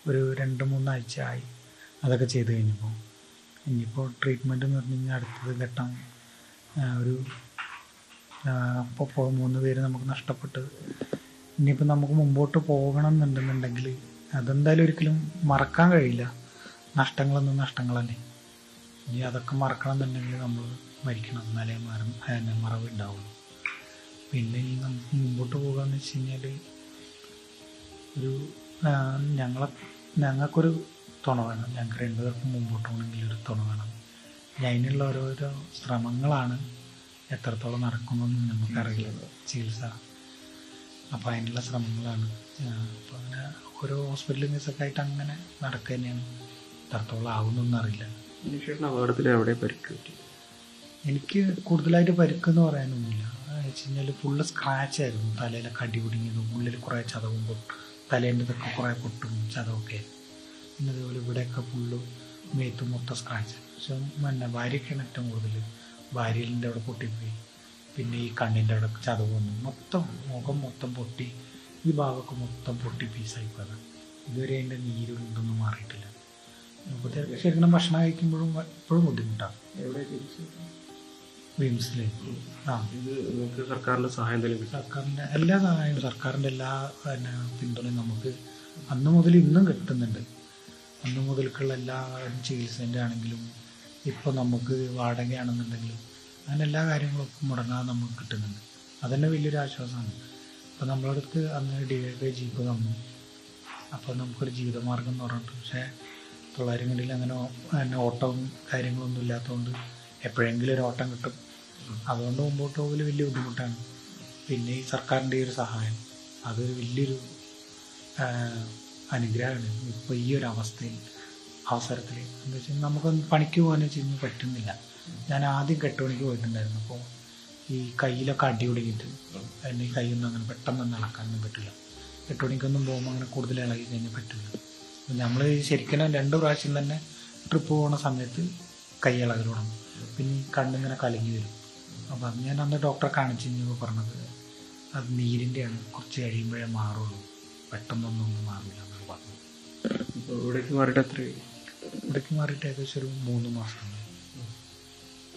ഒരു 2-3 ആഴ്ച ആയി. അതൊക്കെ ചെയ്ത് കഴിഞ്ഞപ്പോൾ ഇനിയിപ്പോൾ ട്രീറ്റ്മെൻറ്റ് എന്ന് പറഞ്ഞു കഴിഞ്ഞാൽ അടുത്തത് ഘട്ടം ഒരു ഇപ്പോൾ 3 പേര് നമുക്ക് നഷ്ടപ്പെട്ട് ഇനിയിപ്പോൾ നമുക്ക് മുമ്പോട്ട് പോകണം എന്നുണ്ടെന്നുണ്ടെങ്കിൽ അതെന്തായാലും ഒരിക്കലും മറക്കാൻ കഴിയില്ല. നഷ്ടങ്ങളൊന്നും നഷ്ടങ്ങളല്ലേ. ഇനി അതൊക്കെ മറക്കണം എന്നുണ്ടെങ്കിൽ നമ്മൾ മരിക്കണം, എന്നാലേ മറവ് ഉണ്ടാവുള്ളൂ. പിന്നെ ഇനി നമുക്ക് മുമ്പോട്ട് പോകുകയെന്ന് വെച്ച് കഴിഞ്ഞാൽ ഒരു ഞങ്ങൾക്കൊരു തുണ വേണം. ഞങ്ങൾക്ക് 2 പേർക്കും മുമ്പോട്ട് പോകണമെങ്കിൽ ഒരു തുണ വേണം. അതിനുള്ള ഓരോരോ ശ്രമങ്ങളാണ്. എത്രത്തോളം നടക്കുന്നതെന്ന് നമുക്കറിയില്ല ചികിത്സ. അപ്പോൾ അതിനുള്ള ശ്രമങ്ങളാണ്. അപ്പോൾ അങ്ങനെ ഓരോ ഹോസ്പിറ്റൽ കേസൊക്കെ ആയിട്ട് അങ്ങനെ നടക്കുക തന്നെയാണ്. എത്രത്തോളം ആവുന്നൊന്നും അറിയില്ല. അപകടത്തിൽ എവിടെ പരിക്ക് പറ്റി? എനിക്ക് കൂടുതലായിട്ട് പരിക്കെന്ന് പറയാനൊന്നുമില്ല. വെച്ച് കഴിഞ്ഞാൽ ഫുള്ള് സ്ക്രാച്ചായിരുന്നു. തലയിലൊക്കെ അടി പിടിഞ്ഞതും ഉള്ളിൽ കുറേ ചതവും തലേൻ്റെ ഇതൊക്കെ കുറേ പൊട്ടും ചതവൊക്കെ. പിന്നെ അതേപോലെ ഇവിടെയൊക്കെ ഫുള്ള് മേത്ത് മൊത്തം സ്ക്രാച്ച്. പക്ഷെ ഭാര്യയ്ക്കാണ് ഏറ്റവും കൂടുതൽ. ഭാര്യയിലിൻ്റെ അവിടെ പൊട്ടിപ്പോയി. പിന്നെ ഈ കണ്ണിൻ്റെ അവിടെ ചതവ് വന്നു, മൊത്തം മുഖം മൊത്തം പൊട്ടി, ഈ ഭാഗമൊക്കെ മൊത്തം പൊട്ടി പീസായി പോയതാണ്. ഇതുവരെ അതിൻ്റെ നീരും ഇതൊന്നും മാറിയിട്ടില്ല. ഇപ്പോഴത്തെ ശരിക്കും ഭക്ഷണം കഴിക്കുമ്പോഴും എപ്പോഴും ബുദ്ധിമുട്ടാണ്. വിംസിലേക്ക് ഇത് നിങ്ങൾക്ക് സർക്കാരിൻ്റെ സഹായം എന്തെങ്കിലും സർക്കാരിൻ്റെ എല്ലാ സഹായവും, സർക്കാരിൻ്റെ എല്ലാ പിന്തുണയും നമുക്ക് അന്ന് മുതൽ ഇന്നും കിട്ടുന്നുണ്ട്. അന്ന് മുതൽക്കുള്ള എല്ലാ ചികിത്സേൻ്റെ ആണെങ്കിലും ഇപ്പോൾ നമുക്ക് വാടകയാണെന്നുണ്ടെങ്കിലും അങ്ങനെ എല്ലാ കാര്യങ്ങളും മുടങ്ങാതെ നമുക്ക് കിട്ടുന്നുണ്ട്. അതന്നെ വലിയൊരു ആശ്വാസമാണ്. അപ്പോൾ നമ്മളടുത്ത് അന്ന് DYFI ജീപ്പ് തന്നു. അപ്പോൾ നമുക്കൊരു ജീവിതമാർഗം എന്ന് പറഞ്ഞിട്ട്, പക്ഷേ തൊള്ളായിരങ്ങളിൽ അങ്ങനെ ഓട്ടവും കാര്യങ്ങളൊന്നും ഇല്ലാത്തതുകൊണ്ട് എപ്പോഴെങ്കിലും ഒരു ഓട്ടം കിട്ടും. അതുകൊണ്ട് മുമ്പോട്ട് പോകൽ വലിയ ബുദ്ധിമുട്ടാണ്. പിന്നെ ഈ സർക്കാരിൻ്റെ ഒരു സഹായം, അതൊരു വലിയൊരു അനുഗ്രഹമാണ്. ഇപ്പോൾ ഈ ഒരു അവസരത്തിൽ എന്താ വെച്ചാൽ നമുക്കൊന്ന് പണിക്ക് പോകാൻ വെച്ച് പറ്റുന്നില്ല. ഞാൻ ആദ്യം 8 മണിക്ക് പോയിട്ടുണ്ടായിരുന്നു. അപ്പോൾ ഈ കയ്യിലൊക്കെ അടി ഒടുങ്ങിയിട്ട് എൻ്റെ ഈ കൈയൊന്നും അങ്ങനെ പെട്ടെന്നൊന്നും ഇളക്കാനൊന്നും പറ്റില്ല. 8 മണിക്കൊന്നും പോകുമ്പോൾ അങ്ങനെ കൂടുതൽ ഇളകി കഴിഞ്ഞാൽ പറ്റില്ല. അപ്പോൾ നമ്മൾ ശരിക്കും 2 പ്രാവശ്യം തന്നെ ട്രിപ്പ് പോകുന്ന സമയത്ത് കൈ ഇളകൽ തുടങ്ങും. പിന്നെ ഈ കണ്ണിങ്ങനെ കലങ്ങി വരും. അപ്പോൾ അത് ഞാൻ അന്ന് ഡോക്ടറെ കാണിച്ച് കഴിഞ്ഞപ്പോൾ പറഞ്ഞത് അത് നീരിൻ്റെയാണ്, കുറച്ച് കഴിയുമ്പോഴേ മാറുള്ളൂ, പെട്ടെന്നൊന്നും മാറില്ല എന്നാണ് പറഞ്ഞത്. ഇപ്പോൾ ഇവിടേക്ക് മാറിയിട്ട് എത്രയായി? ഇവിടേക്ക് മാറിയിട്ട് ഏകദേശം ഒരു 3 മാസമാണ്.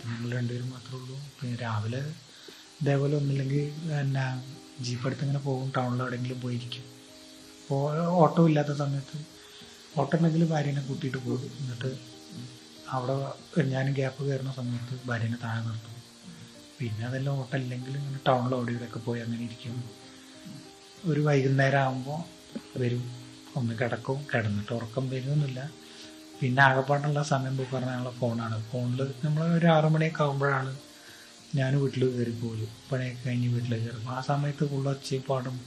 നമ്മൾ 2 പേരും മാത്രമേ ഉള്ളൂ. പിന്നെ രാവിലെ ഇതേപോലെ ഒന്നില്ലെങ്കിൽ പിന്നെ ജീപ്പ് എടുത്ത് ഇങ്ങനെ പോകും, ടൗണിൽ എവിടെയെങ്കിലും പോയിരിക്കും. അപ്പോൾ ഓട്ടോ ഇല്ലാത്ത സമയത്ത് ഓട്ടോ ഉണ്ടെങ്കിൽ ഭാര്യനെ കൂട്ടിയിട്ട് പോകും. എന്നിട്ട് അവിടെ ഞാൻ ഗ്യാപ്പ് കയറുന്ന സമയത്ത് ഭാര്യനെ താഴെ നിർത്തും. പിന്നെ അതെല്ലാം ഓട്ടോ ഇല്ലെങ്കിൽ ഇങ്ങനെ ടൗണിൽ അവിടെ ഇവിടെയൊക്കെ പോയി അങ്ങനെ ഇരിക്കും. ഒരു വൈകുന്നേരം ആകുമ്പോൾ വരും, ഒന്ന് കിടക്കും, കിടന്നിട്ട് ഉറക്കം വരുമൊന്നുമില്ല. പിന്നെ ആകെപ്പാടുള്ള സമയം പോയി പറഞ്ഞാൽ ഫോണാണ്. ഫോണിൽ നമ്മൾ ഒരു 6 മണിയൊക്കെ ആകുമ്പോഴാണ് ഞാൻ വീട്ടിൽ കയറി പോലും, പണിയൊക്കെ കഴിഞ്ഞ് വീട്ടിൽ കയറും. ആ സമയത്ത് ഫുള്ള് ഒച്ചപ്പാടും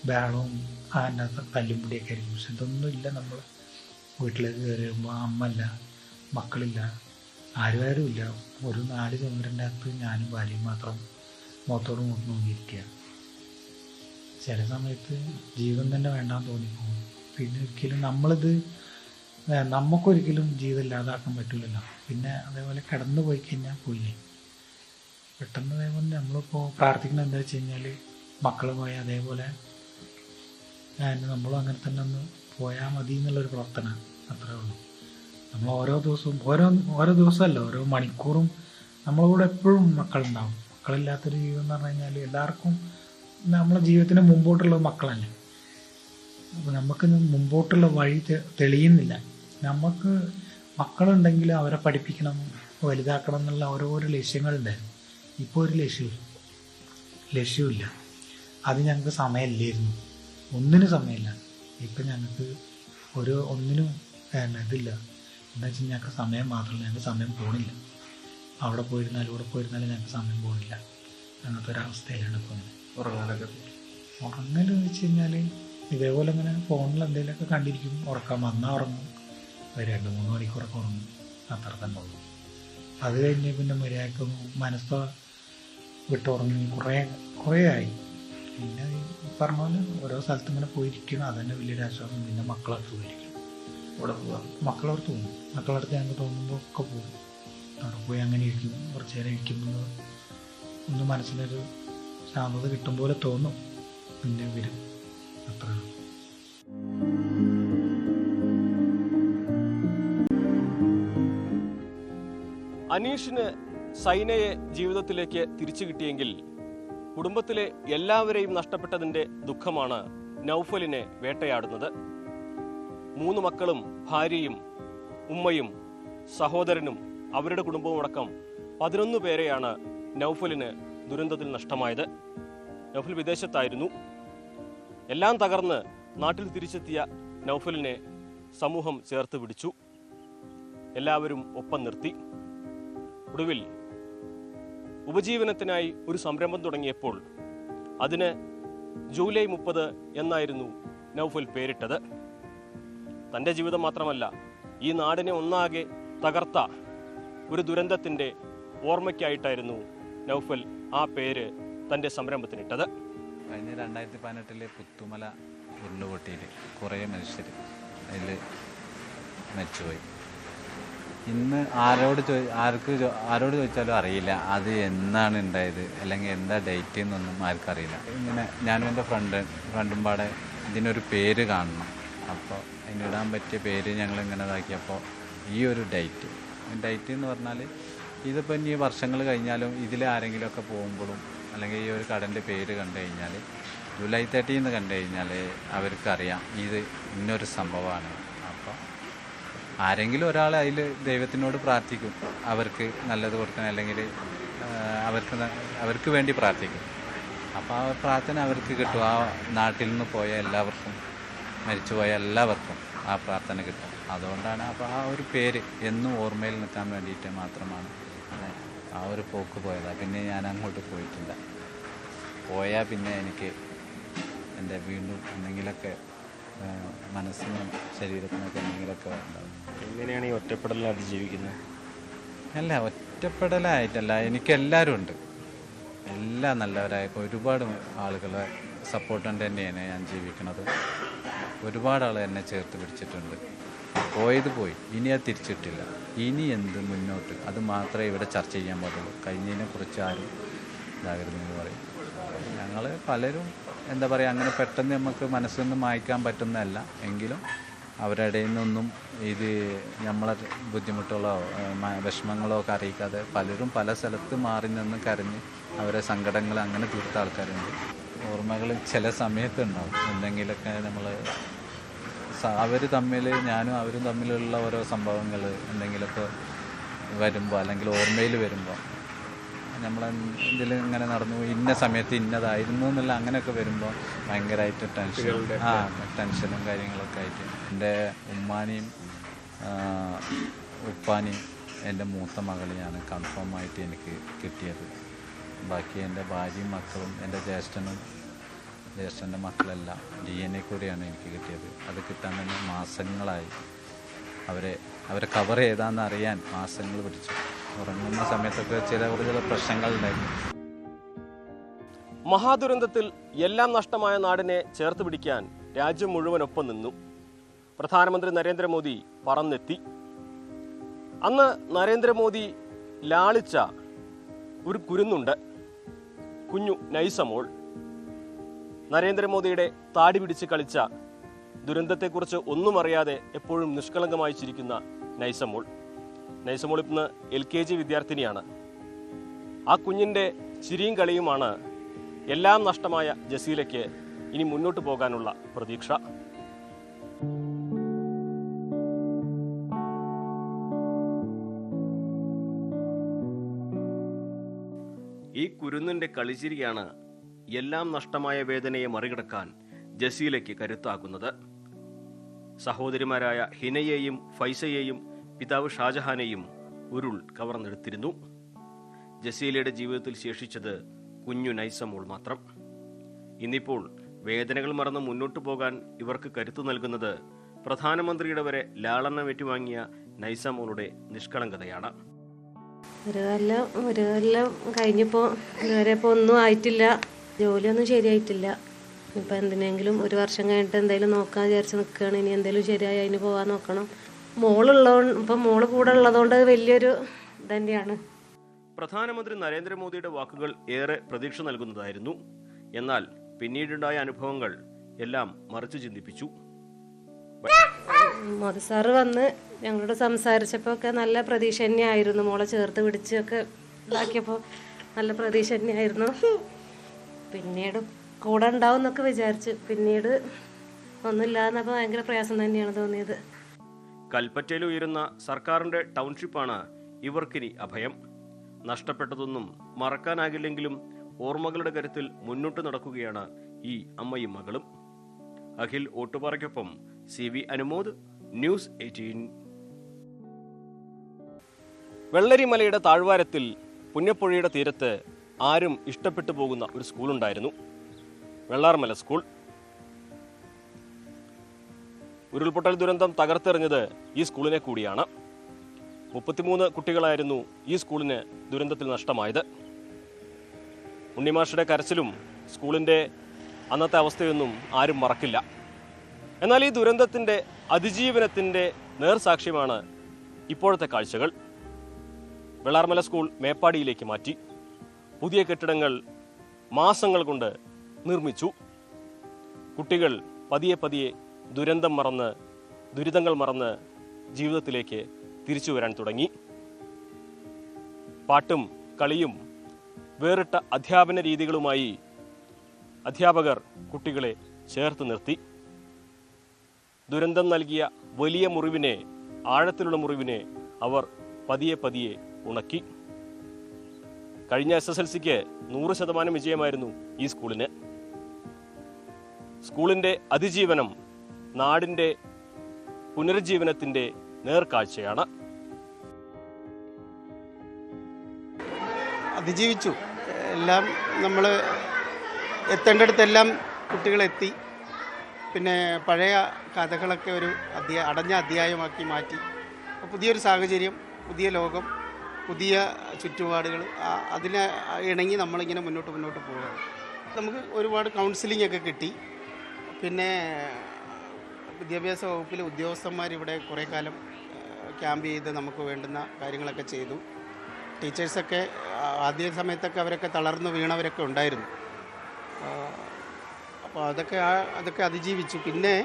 ബഹളവും അതിനകത്ത് തല്ലും പിടിയൊക്കെ ആയിരിക്കും. പക്ഷെ ഇതൊന്നും ഇല്ല. നമ്മൾ വീട്ടിലേക്ക് കയറി വരുമ്പോൾ അമ്മയില്ല, മക്കളില്ല, ആരും ഇല്ല. ഒരു 4 ചുമരിൻ്റെ അകത്ത് ഞാനും ഭാര്യയും മാത്രം മുഖത്തോട് മുഖത്ത് നോക്കിയിരിക്കുക. ചില സമയത്ത് ജീവൻ തന്നെ വേണ്ടാന്ന് തോന്നിപ്പോകും. പിന്നെ ഒരിക്കലും നമുക്കൊരിക്കലും ജീവിതം ഇല്ലാതാക്കാൻ പറ്റില്ലല്ലോ. പിന്നെ അതേപോലെ കിടന്നു പോയി കഴിഞ്ഞാൽ പോയില്ലേ. പെട്ടെന്ന് അതേപോലെ നമ്മളിപ്പോൾ പ്രാർത്ഥിക്കുന്നത് എന്താ വെച്ച് കഴിഞ്ഞാൽ മക്കൾ പോയാൽ അതേപോലെ നമ്മളും അങ്ങനെ തന്നെ ഒന്ന് പോയാൽ മതി എന്നുള്ളൊരു പ്രാർത്ഥന, അത്രേ ഉള്ളൂ. നമ്മൾ ഓരോ ദിവസവും ഓരോ ദിവസമല്ല, ഓരോ മണിക്കൂറും നമ്മളോട് എപ്പോഴും മക്കളുണ്ടാവും. മക്കളില്ലാത്തൊരു ജീവിതം എന്ന് പറഞ്ഞു കഴിഞ്ഞാൽ എല്ലാവർക്കും നമ്മളെ ജീവിതത്തിന് മുമ്പോട്ടുള്ള മക്കളല്ലേ. അപ്പോൾ നമുക്ക് മുമ്പോട്ടുള്ള വഴി തെളിയുന്നില്ല. നമുക്ക് മക്കളുണ്ടെങ്കിൽ അവരെ പഠിപ്പിക്കണം, വലുതാക്കണം എന്നുള്ള ഓരോരോ ലക്ഷ്യങ്ങളുണ്ടായിരുന്നു. ഇപ്പോൾ ഒരു ലക്ഷ്യമില്ല. അത് ഞങ്ങൾക്ക് സമയമില്ലായിരുന്നു, ഒന്നിനും സമയമില്ല. ഇപ്പം ഞങ്ങൾക്ക് ഒന്നിനും ഇതില്ല. എന്താ വെച്ചാൽ ഞങ്ങൾക്ക് സമയം മാത്രമല്ല, ഞങ്ങൾക്ക് സമയം പോണില്ല. അവിടെ പോയിരുന്നാലും ഇവിടെ പോയിരുന്നാലും ഞങ്ങൾക്ക് സമയം പോണില്ല. അങ്ങനത്തെ ഒരവസ്ഥയിലാണ് ഇപ്പോൾ. ഉറങ്ങൽ വെച്ച് കഴിഞ്ഞാൽ ഇതേപോലെ ഇങ്ങനെ ഫോണിൽ എന്തെങ്കിലുമൊക്കെ കണ്ടിരിക്കും, ഉറക്കം വന്നാൽ ഉറങ്ങും, 2-3 മണിക്കൂറൊക്കെ ഉറങ്ങും, അത്ര തന്നെ ഉള്ളൂ. അത് കഴിഞ്ഞ് പിന്നെ മര്യാദക്ക് മനസ്സ് വിട്ടുറങ്ങി കുറേ ആയി. പിന്നെ പറഞ്ഞ പോലെ ഓരോ സ്ഥലത്ത് ഇങ്ങനെ പോയിരിക്കണം, അതന്നെ വലിയൊരു ആശ്വാസം. പിന്നെ മക്കളടുത്ത് പോയിരിക്കും, മക്കളടുത്ത് പോകും. മക്കളടുത്ത് ഞങ്ങൾക്ക് തോന്നുമ്പോൾ ഒക്കെ പോകും. അവിടെ പോയി അങ്ങനെ ഇരിക്കും, കുറച്ച് നേരം ഇരിക്കുമ്പോൾ ഒന്ന് മനസ്സിനൊരു ശാന്തത കിട്ടും പോലെ തോന്നും. പിന്നെ വരും, അത്ര. അനീഷിന് സൈനയെ ജീവിതത്തിലേക്ക് തിരിച്ചു കിട്ടിയെങ്കിൽ കുടുംബത്തിലെ എല്ലാവരെയും നഷ്ടപ്പെട്ടതിൻ്റെ ദുഃഖമാണ് നൗഫലിനെ വേട്ടയാടുന്നത്. 3 മക്കളും ഭാര്യയും ഉമ്മയും സഹോദരനും അവരുടെ കുടുംബവും അടക്കം 11 പേരെയാണ് നൗഫലിന് ദുരന്തത്തിൽ നഷ്ടമായത്. നൗഫൽ വിദേശത്തായിരുന്നു. എല്ലാം തകർന്ന് നാട്ടിൽ തിരിച്ചെത്തിയ നൗഫലിനെ സമൂഹം ചേർത്ത് പിടിച്ചു, എല്ലാവരും ഒപ്പം നിർത്തി. ഒടുവിൽ ഉപജീവനത്തിനായി ഒരു സംരംഭം തുടങ്ങിയപ്പോൾ അതിന് ജൂലൈ 30 എന്നായിരുന്നു നൗഫൽ പേരിട്ടത്. തൻ്റെ ജീവിതം മാത്രമല്ല, ഈ നാടിനെ ഒന്നാകെ തകർത്ത ഒരു ദുരന്തത്തിൻ്റെ ഓർമ്മയ്ക്കായിട്ടായിരുന്നു നൗഫൽ ആ പേര് തൻ്റെ സംരംഭത്തിനിട്ടത്. കഴിഞ്ഞ 2018 പുത്തുമല ഉരുളുപൊട്ടിയിൽ കുറേ മനുഷ്യർ അതിൽ മരിച്ചുപോയി. ഇന്ന് ആരോട് ചോദിച്ചാലും അറിയില്ല അത് എന്നാണ് ഉണ്ടായത്, അല്ലെങ്കിൽ എന്താ ഡേറ്റ് എന്നൊന്നും ആർക്കറിയില്ല. ഇങ്ങനെ ഞാനും എൻ്റെ ഫ്രണ്ടും പാടെ ഇതിനൊരു പേര് കാണണം. അപ്പോൾ അതിനിടാൻ പറ്റിയ പേര് ഞങ്ങളിങ്ങനെ ഇതാക്കിയപ്പോൾ ഈ ഒരു ഡേറ്റ് എന്ന് പറഞ്ഞാൽ ഇതിപ്പോൾ ഇനി വർഷങ്ങൾ കഴിഞ്ഞാലും ഇതിൽ ആരെങ്കിലുമൊക്കെ പോകുമ്പോഴും അല്ലെങ്കിൽ ഈ ഒരു കടൻ്റെ പേര് കണ്ടു കഴിഞ്ഞാൽ ജൂലൈ 30 കണ്ടു കഴിഞ്ഞാൽ അവർക്കറിയാം ഇത് ഇന്നൊരു സംഭവമാണ്. അപ്പോൾ ആരെങ്കിലും ഒരാൾ അതിൽ ദൈവത്തിനോട് പ്രാർത്ഥിക്കും, അവർക്ക് നല്ലത് കൊടുക്കണം, അല്ലെങ്കിൽ അവർക്ക് വേണ്ടി പ്രാർത്ഥിക്കും. അപ്പോൾ ആ പ്രാർത്ഥന അവർക്ക് കിട്ടും. ആ നാട്ടിൽ നിന്ന് പോയ എല്ലാവർക്കും, മരിച്ചുപോയ എല്ലാവർക്കും ആ പ്രാർത്ഥന കിട്ടും. അതുകൊണ്ടാണ് അപ്പോൾ ആ ഒരു പേര് എന്നും ഓർമ്മയിൽ നിൽക്കാൻ വേണ്ടിയിട്ട് മാത്രമാണ് ആ ഒരു പോക്ക് പോയതാണ്. പിന്നെ ഞാൻ അങ്ങോട്ട് പോയിട്ടില്ല. പോയാൽ പിന്നെ എനിക്ക് എൻ്റെ വീണ്ടും എന്തെങ്കിലുമൊക്കെ മനസ്സിനും ശരീരത്തിനൊക്കെ എന്തെങ്കിലുമൊക്കെ ഉണ്ടാവും. എങ്ങനെയാണ് ഈ ഒറ്റപ്പെടലിനെ അതിജീവിക്കുന്നത്? അല്ല, ഒറ്റപ്പെടലായിട്ടല്ല, എനിക്കെല്ലാവരും ഉണ്ട്. എല്ലാം നല്ലവരായ ഒരുപാട് ആളുകളെ സപ്പോർട്ട് കൊണ്ട് തന്നെയാണ് ഞാൻ ജീവിക്കുന്നത്. ഒരുപാട് ആൾ എന്നെ ചേർത്ത് പിടിച്ചിട്ടുണ്ട്. പോയത് പോയി, ഇനി അത് തിരിച്ചിട്ടില്ല. ഇനി എന്ത് മുന്നോട്ട്, അത് മാത്രമേ ഇവിടെ ചർച്ച ചെയ്യാൻ പാടുള്ളൂ. കഴിഞ്ഞതിനെ കുറിച്ച് ആരും ഇതാകരുതെന്ന് പറയും. ഞങ്ങൾ പലരും എന്താ പറയുക, അങ്ങനെ പെട്ടെന്ന് നമുക്ക് മനസ്സൊന്നും മായ്ക്കാൻ പറ്റുന്നതല്ല. എങ്കിലും അവരുടെ ഇടയിൽ നിന്നൊന്നും ഇത് നമ്മളെ ബുദ്ധിമുട്ടുകളോ വിഷമങ്ങളോ ഒക്കെ അറിയിക്കാതെ പലരും പല സ്ഥലത്ത് മാറി നിന്ന് കരഞ്ഞ് അവരെ സങ്കടങ്ങൾ അങ്ങനെ തീർത്ത ആൾക്കാരുണ്ട്. ഓർമ്മകൾ ചില സമയത്തുണ്ടാവും. എന്തെങ്കിലുമൊക്കെ നമ്മൾ അവർ തമ്മിൽ, ഞാനും അവരും തമ്മിലുള്ള ഓരോ സംഭവങ്ങൾ എന്തെങ്കിലുമൊക്കെ വരുമ്പോൾ, അല്ലെങ്കിൽ ഓർമ്മയിൽ വരുമ്പോൾ, നമ്മൾ ഇതിൽ ഇങ്ങനെ നടന്നു ഇന്ന സമയത്ത് ഇന്നതായിരുന്നു എന്നുള്ള അങ്ങനെയൊക്കെ വരുമ്പോൾ ഭയങ്കരമായിട്ട് ടെൻഷനും കാര്യങ്ങളൊക്കെ ആയിട്ട് എൻ്റെ ഉമ്മാനെയും ഉപ്പാനെയും എൻ്റെ മൂത്ത മകളെയാണ് കൺഫേമായിട്ട് എനിക്ക് കിട്ടിയത്. ബാക്കി എൻ്റെ ഭാര്യയും മക്കളും എൻ്റെ ജ്യേഷ്ഠൻ്റെ മക്കളെല്ലാം DNA കൂടിയാണ് എനിക്ക് കിട്ടിയത്. അത് കിട്ടാൻ തന്നെ മാസങ്ങളായി. അവരെ കവർ ചെയ്താന്ന് അറിയാൻ മാസങ്ങൾ പിടിച്ചു. ഉറങ്ങുന്ന സമയത്തൊക്കെ ചില പ്രശ്നങ്ങളുണ്ടായിരുന്നു. മഹാദുരന്തത്തിൽ എല്ലാം നഷ്ടമായ നാടിനെ ചേർത്ത് പിടിക്കാൻ രാജ്യം മുഴുവനൊപ്പം നിന്നു. പ്രധാനമന്ത്രി നരേന്ദ്രമോദി പറന്നെത്തി. അന്ന് നരേന്ദ്രമോദി ലാളിച്ച ഒരു കുരുന്നുണ്ട്, കുഞ്ഞു നൈസമോൾ. നരേന്ദ്രമോദിയുടെ താടി പിടിച്ച് കളിച്ച, ദുരന്തത്തെക്കുറിച്ച് ഒന്നും അറിയാതെ എപ്പോഴും നിഷ്കളങ്കമായി ചിരിക്കുന്ന നൈസമോൾ ഇന്ന് LKG വിദ്യാർത്ഥിനിയാണ്. ആ കുഞ്ഞിൻ്റെ ചിരിയും കളിയുമാണ് എല്ലാം നഷ്ടമായ ജസീലയ്ക്ക് ഇനി മുന്നോട്ട് പോകാനുള്ള പ്രതീക്ഷ. ഈ കുരുന്നിൻ്റെ കളിച്ചിരിയാണ് എല്ലാം നഷ്ടമായ വേദനയെ മറികടക്കാൻ ജസീലയ്ക്ക് കരുത്താക്കുന്നത്. സഹോദരിമാരായ ഹിനയെയും ഫൈസയെയും പിതാവ് ഷാജഹാനെയും ഉരുൾ കവർന്നെടുത്തിരുന്നു. ജസീലയുടെ ജീവിതത്തിൽ ശേഷിച്ചത് കുഞ്ഞു നൈസമോൾ മാത്രം. ഇന്നിപ്പോൾ വേദനകൾ മറന്ന് മുന്നോട്ടു പോകാൻ ഇവർക്ക് കരുത്തു നൽകുന്നത് പ്രധാനമന്ത്രിയുടെ വരെ ലാളനം ഏറ്റുവാങ്ങിയ നൈസമോളുടെ നിഷ്കളങ്കതയാണ്. ഒരു കൊല്ലം കഴിഞ്ഞപ്പോൾ ഇതുവരെ ഇപ്പോൾ ഒന്നും ആയിട്ടില്ല, ജോലിയൊന്നും ശരിയായിട്ടില്ല. ഇപ്പം എന്തിനെങ്കിലും ഒരു വർഷം കഴിഞ്ഞിട്ട് എന്തെങ്കിലും നോക്കാൻ വിചാരിച്ച് നിൽക്കുകയാണ്. ഇനി എന്തെങ്കിലും ശരിയായി അതിന് പോകാൻ നോക്കണം. ഇപ്പം മോള് കൂടെ ഉള്ളതുകൊണ്ട് വലിയൊരു തന്നെയാണ്. പ്രധാനമന്ത്രി നരേന്ദ്രമോദിയുടെ വാക്കുകൾ ഏറെ പ്രതീക്ഷ നൽകുന്നതായിരുന്നു. എന്നാൽ പിന്നീടുണ്ടായ അനുഭവങ്ങൾ എല്ലാം മറിച്ചു ചിന്തിപ്പിച്ചു. മോദി സാറ് വന്ന് ഞങ്ങളോട് സംസാരിച്ചപ്പോൾ ഒക്കെ നല്ല പ്രതീക്ഷ തന്നെയായിരുന്നു. മോളെ ചേർത്ത് പിടിച്ചൊക്കെ ഇതാക്കിയപ്പോൾ നല്ല പ്രതീക്ഷ തന്നെയായിരുന്നു. പിന്നീട് കൂടെ ഉണ്ടാവും എന്നൊക്കെ വിചാരിച്ചു. പിന്നീട് ഒന്നുമില്ലാന്നപ്പോൾ ഭയങ്കര പ്രയാസം തന്നെയാണ് തോന്നിയത്. കൽപ്പറ്റയിൽ ഉയരുന്ന സർക്കാരിന്റെ ടൗൺഷിപ്പാണ് ഇവർക്കിനി അഭയം. നഷ്ടപ്പെട്ടതൊന്നും മറക്കാനാകില്ലെങ്കിലും ഓർമ്മകളുടെ കരുത്തിൽ മുന്നോട്ട് നടക്കുകയാണ് ഈ അമ്മയും മകളും. അഖിൽ ഓട്ടുപാറയ്ക്കൊപ്പം CV അനുമോദ്, ന്യൂസ് 18. വെള്ളരിമലയുടെ താഴ്വാരത്തിൽ പുന്നപ്പുഴയുടെ തീരത്ത് ആരും ഇഷ്ടപ്പെട്ടു പോകുന്ന ഒരു സ്കൂളുണ്ടായിരുന്നു, വെള്ളാർമല സ്കൂൾ. ഉരുൾപൊട്ടൽ ദുരന്തം തകർത്തെറിഞ്ഞത് ഈ സ്കൂളിനെ കൂടിയാണ്. 33 കുട്ടികളായിരുന്നു ഈ സ്കൂളിന് ദുരന്തത്തിൽ നഷ്ടമായത്. ഉണ്ണിമാഷയുടെ കരച്ചിലും സ്കൂളിൻ്റെ അന്നത്തെ അവസ്ഥയൊന്നും ആരും മറക്കില്ല. എന്നാൽ ഈ ദുരന്തത്തിൻ്റെ അതിജീവനത്തിൻ്റെ നേർസാക്ഷ്യമാണ് ഇപ്പോഴത്തെ കാഴ്ചകൾ. വെള്ളാർമല സ്കൂൾ മേപ്പാടിയിലേക്ക് മാറ്റി. പുതിയ കെട്ടിടങ്ങൾ മാസങ്ങൾ കൊണ്ട് നിർമ്മിച്ചു. കുട്ടികൾ പതിയെ പതിയെ ദുരിതങ്ങൾ മറന്ന് ജീവിതത്തിലേക്ക് തിരിച്ചു വരാൻ തുടങ്ങി. പാട്ടും കളിയും വേറിട്ട അധ്യാപന രീതികളുമായി അധ്യാപകർ കുട്ടികളെ ചേർത്ത് നിർത്തി. ദുരന്തം നൽകിയ വലിയ മുറിവിനെ, ആഴത്തിലുള്ള മുറിവിനെ അവർ പതിയെ പതിയെ ഉണക്കി. കഴിഞ്ഞ SSLCക്ക് 100% വിജയമായിരുന്നു ഈ സ്കൂളിന്. സ്കൂളിൻ്റെ അതിജീവനം നാടിൻ്റെ പുനരുജ്ജീവനത്തിൻ്റെ നേർക്കാഴ്ചയാണ്. അതിജീവിച്ചു. എല്ലാം നമ്മൾ എത്തേണ്ടടുത്തെല്ലാം കുട്ടികളെത്തി. പിന്നെ പഴയ കഥകളൊക്കെ ഒരു അടഞ്ഞ അധ്യായമാക്കി മാറ്റി. പുതിയൊരു സാഹചര്യം, പുതിയ ലോകം, പുതിയ ചുറ്റുപാടുകൾ, അതിനെ ഇണങ്ങി നമ്മളിങ്ങനെ മുന്നോട്ട് പോവുകയാണ്. നമുക്ക് ഒരുപാട് കൗൺസിലിംഗ് ഒക്കെ കിട്ടി. പിന്നെ വിദ്യാഭ്യാസ വകുപ്പിലെ ഉദ്യോഗസ്ഥന്മാർ ഇവിടെ കുറേ കാലം ക്യാമ്പ് ചെയ്ത് നമുക്ക് വേണ്ടുന്ന കാര്യങ്ങളൊക്കെ ചെയ്തു. ടീച്ചേഴ്സൊക്കെ ആദ്യ സമയത്തൊക്കെ അവരൊക്കെ തളർന്നു വീണവരൊക്കെ ഉണ്ടായിരുന്നു. അപ്പോൾ അതൊക്കെ അതിജീവിച്ചു. പിന്നെ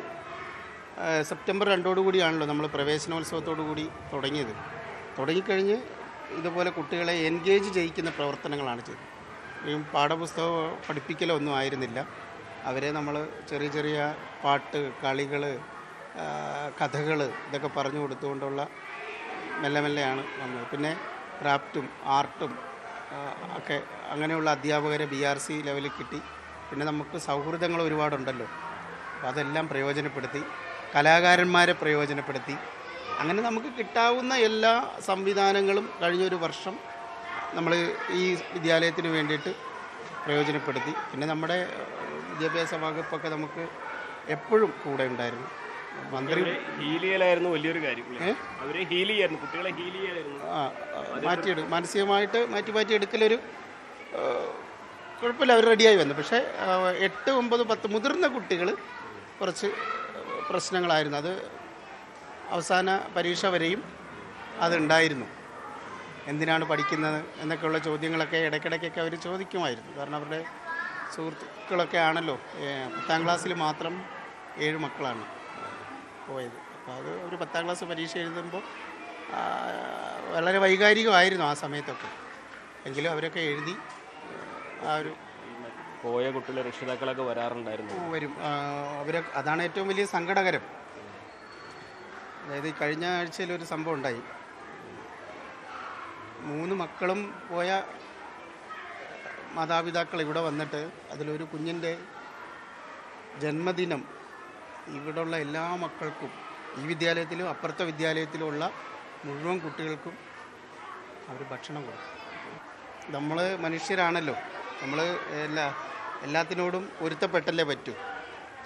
സെപ്റ്റംബർ 2 നമ്മൾ പ്രവേശനോത്സവത്തോടു കൂടി തുടങ്ങിയത്. തുടങ്ങിക്കഴിഞ്ഞ് ഇതുപോലെ കുട്ടികളെ എൻഗേജ് ചെയ്യിക്കുന്ന പ്രവർത്തനങ്ങളാണ് ചെയ്തത്. ഈ പാഠപുസ്തകം പഠിപ്പിക്കലോ ഒന്നും ആയിരുന്നില്ല. അവരെ നമ്മൾ ചെറിയ പാട്ട്, കളികൾ, കഥകൾ ഇതൊക്കെ പറഞ്ഞു കൊടുത്തുകൊണ്ടുള്ള മെല്ലെ വന്നത്. പിന്നെ ക്രാഫ്റ്റും ആർട്ടും ഒക്കെ അങ്ങനെയുള്ള അധ്യാപകരെ BRC ലെവലിൽ കിട്ടി. പിന്നെ നമുക്ക് സൗഹൃദങ്ങൾ ഒരുപാടുണ്ടല്ലോ, അപ്പോൾ അതെല്ലാം പ്രയോജനപ്പെടുത്തി. കലാകാരന്മാരെ പ്രയോജനപ്പെടുത്തി. അങ്ങനെ നമുക്ക് കിട്ടാവുന്ന എല്ലാ സംവിധാനങ്ങളും കഴിഞ്ഞൊരു വർഷം നമ്മൾ ഈ വിദ്യാലയത്തിന് വേണ്ടിയിട്ട് പ്രയോജനപ്പെടുത്തി. പിന്നെ നമ്മുടെ വിദ്യാഭ്യാസ വകുപ്പൊക്കെ നമുക്ക് എപ്പോഴും കൂടെ ഉണ്ടായിരുന്നു. മന്ത്രി ഹീലിയലായിരുന്നു വലിയൊരു കാര്യം. അവരെ ഹീൽ ചെയ്യായിരുന്നു, കുട്ടികളെ ഹീൽ ചെയ്യായിരുന്നു. മാനസികമായിട്ട് മാറ്റി എടുക്കലൊരു കുഴപ്പമില്ല, അവർ റെഡിയായി വന്നു. പക്ഷേ 8, 9, 10 മുതിർന്ന കുട്ടികൾ കുറച്ച് പ്രശ്നങ്ങളായിരുന്നു. അത് അവസാന പരീക്ഷ വരെയും അതുണ്ടായിരുന്നു. എന്തിനാണ് പഠിക്കുന്നത് എന്നൊക്കെയുള്ള ചോദ്യങ്ങളൊക്കെ ഇടയ്ക്കിടയ്ക്കൊക്കെ അവർ ചോദിക്കുമായിരുന്നു. കാരണം അവരുടെ സുഹൃത്തുക്കളൊക്കെ ആണല്ലോ. 10ാം ക്ലാസ്സിൽ മാത്രം 7 മക്കളാണ് പോയത്. അപ്പോൾ അത് ഒരു 10ാം ക്ലാസ് പരീക്ഷ എഴുതുമ്പോൾ വളരെ വൈകാരികമായിരുന്നു ആ സമയത്തൊക്കെ. എങ്കിലും അവരൊക്കെ എഴുതി. ആ ഒരു പോയ കുട്ടികളെ രക്ഷിതാക്കളൊക്കെ വരാറുണ്ടായിരുന്നു. വരും. അതാണ് ഏറ്റവും വലിയ സങ്കടകരം. അതായത് കഴിഞ്ഞ ആഴ്ചയിൽ ഒരു സംഭവം ഉണ്ടായി. 3 മക്കളും പോയ മാതാപിതാക്കൾ ഇവിടെ വന്നിട്ട് അതിലൊരു കുഞ്ഞിൻ്റെ ജന്മദിനം ഇവിടെയുള്ള എല്ലാ മക്കൾക്കും, ഈ വിദ്യാലയത്തിലും അപ്പുറത്തെ വിദ്യാലയത്തിലുമുള്ള മുഴുവൻ കുട്ടികൾക്കും അവർ ഭക്ഷണം കൊടുക്കും. നമ്മൾ മനുഷ്യരാണല്ലോ, നമ്മൾ എല്ലാത്തിനോടും പൊരുത്തപ്പെട്ടല്ലേ പറ്റൂ.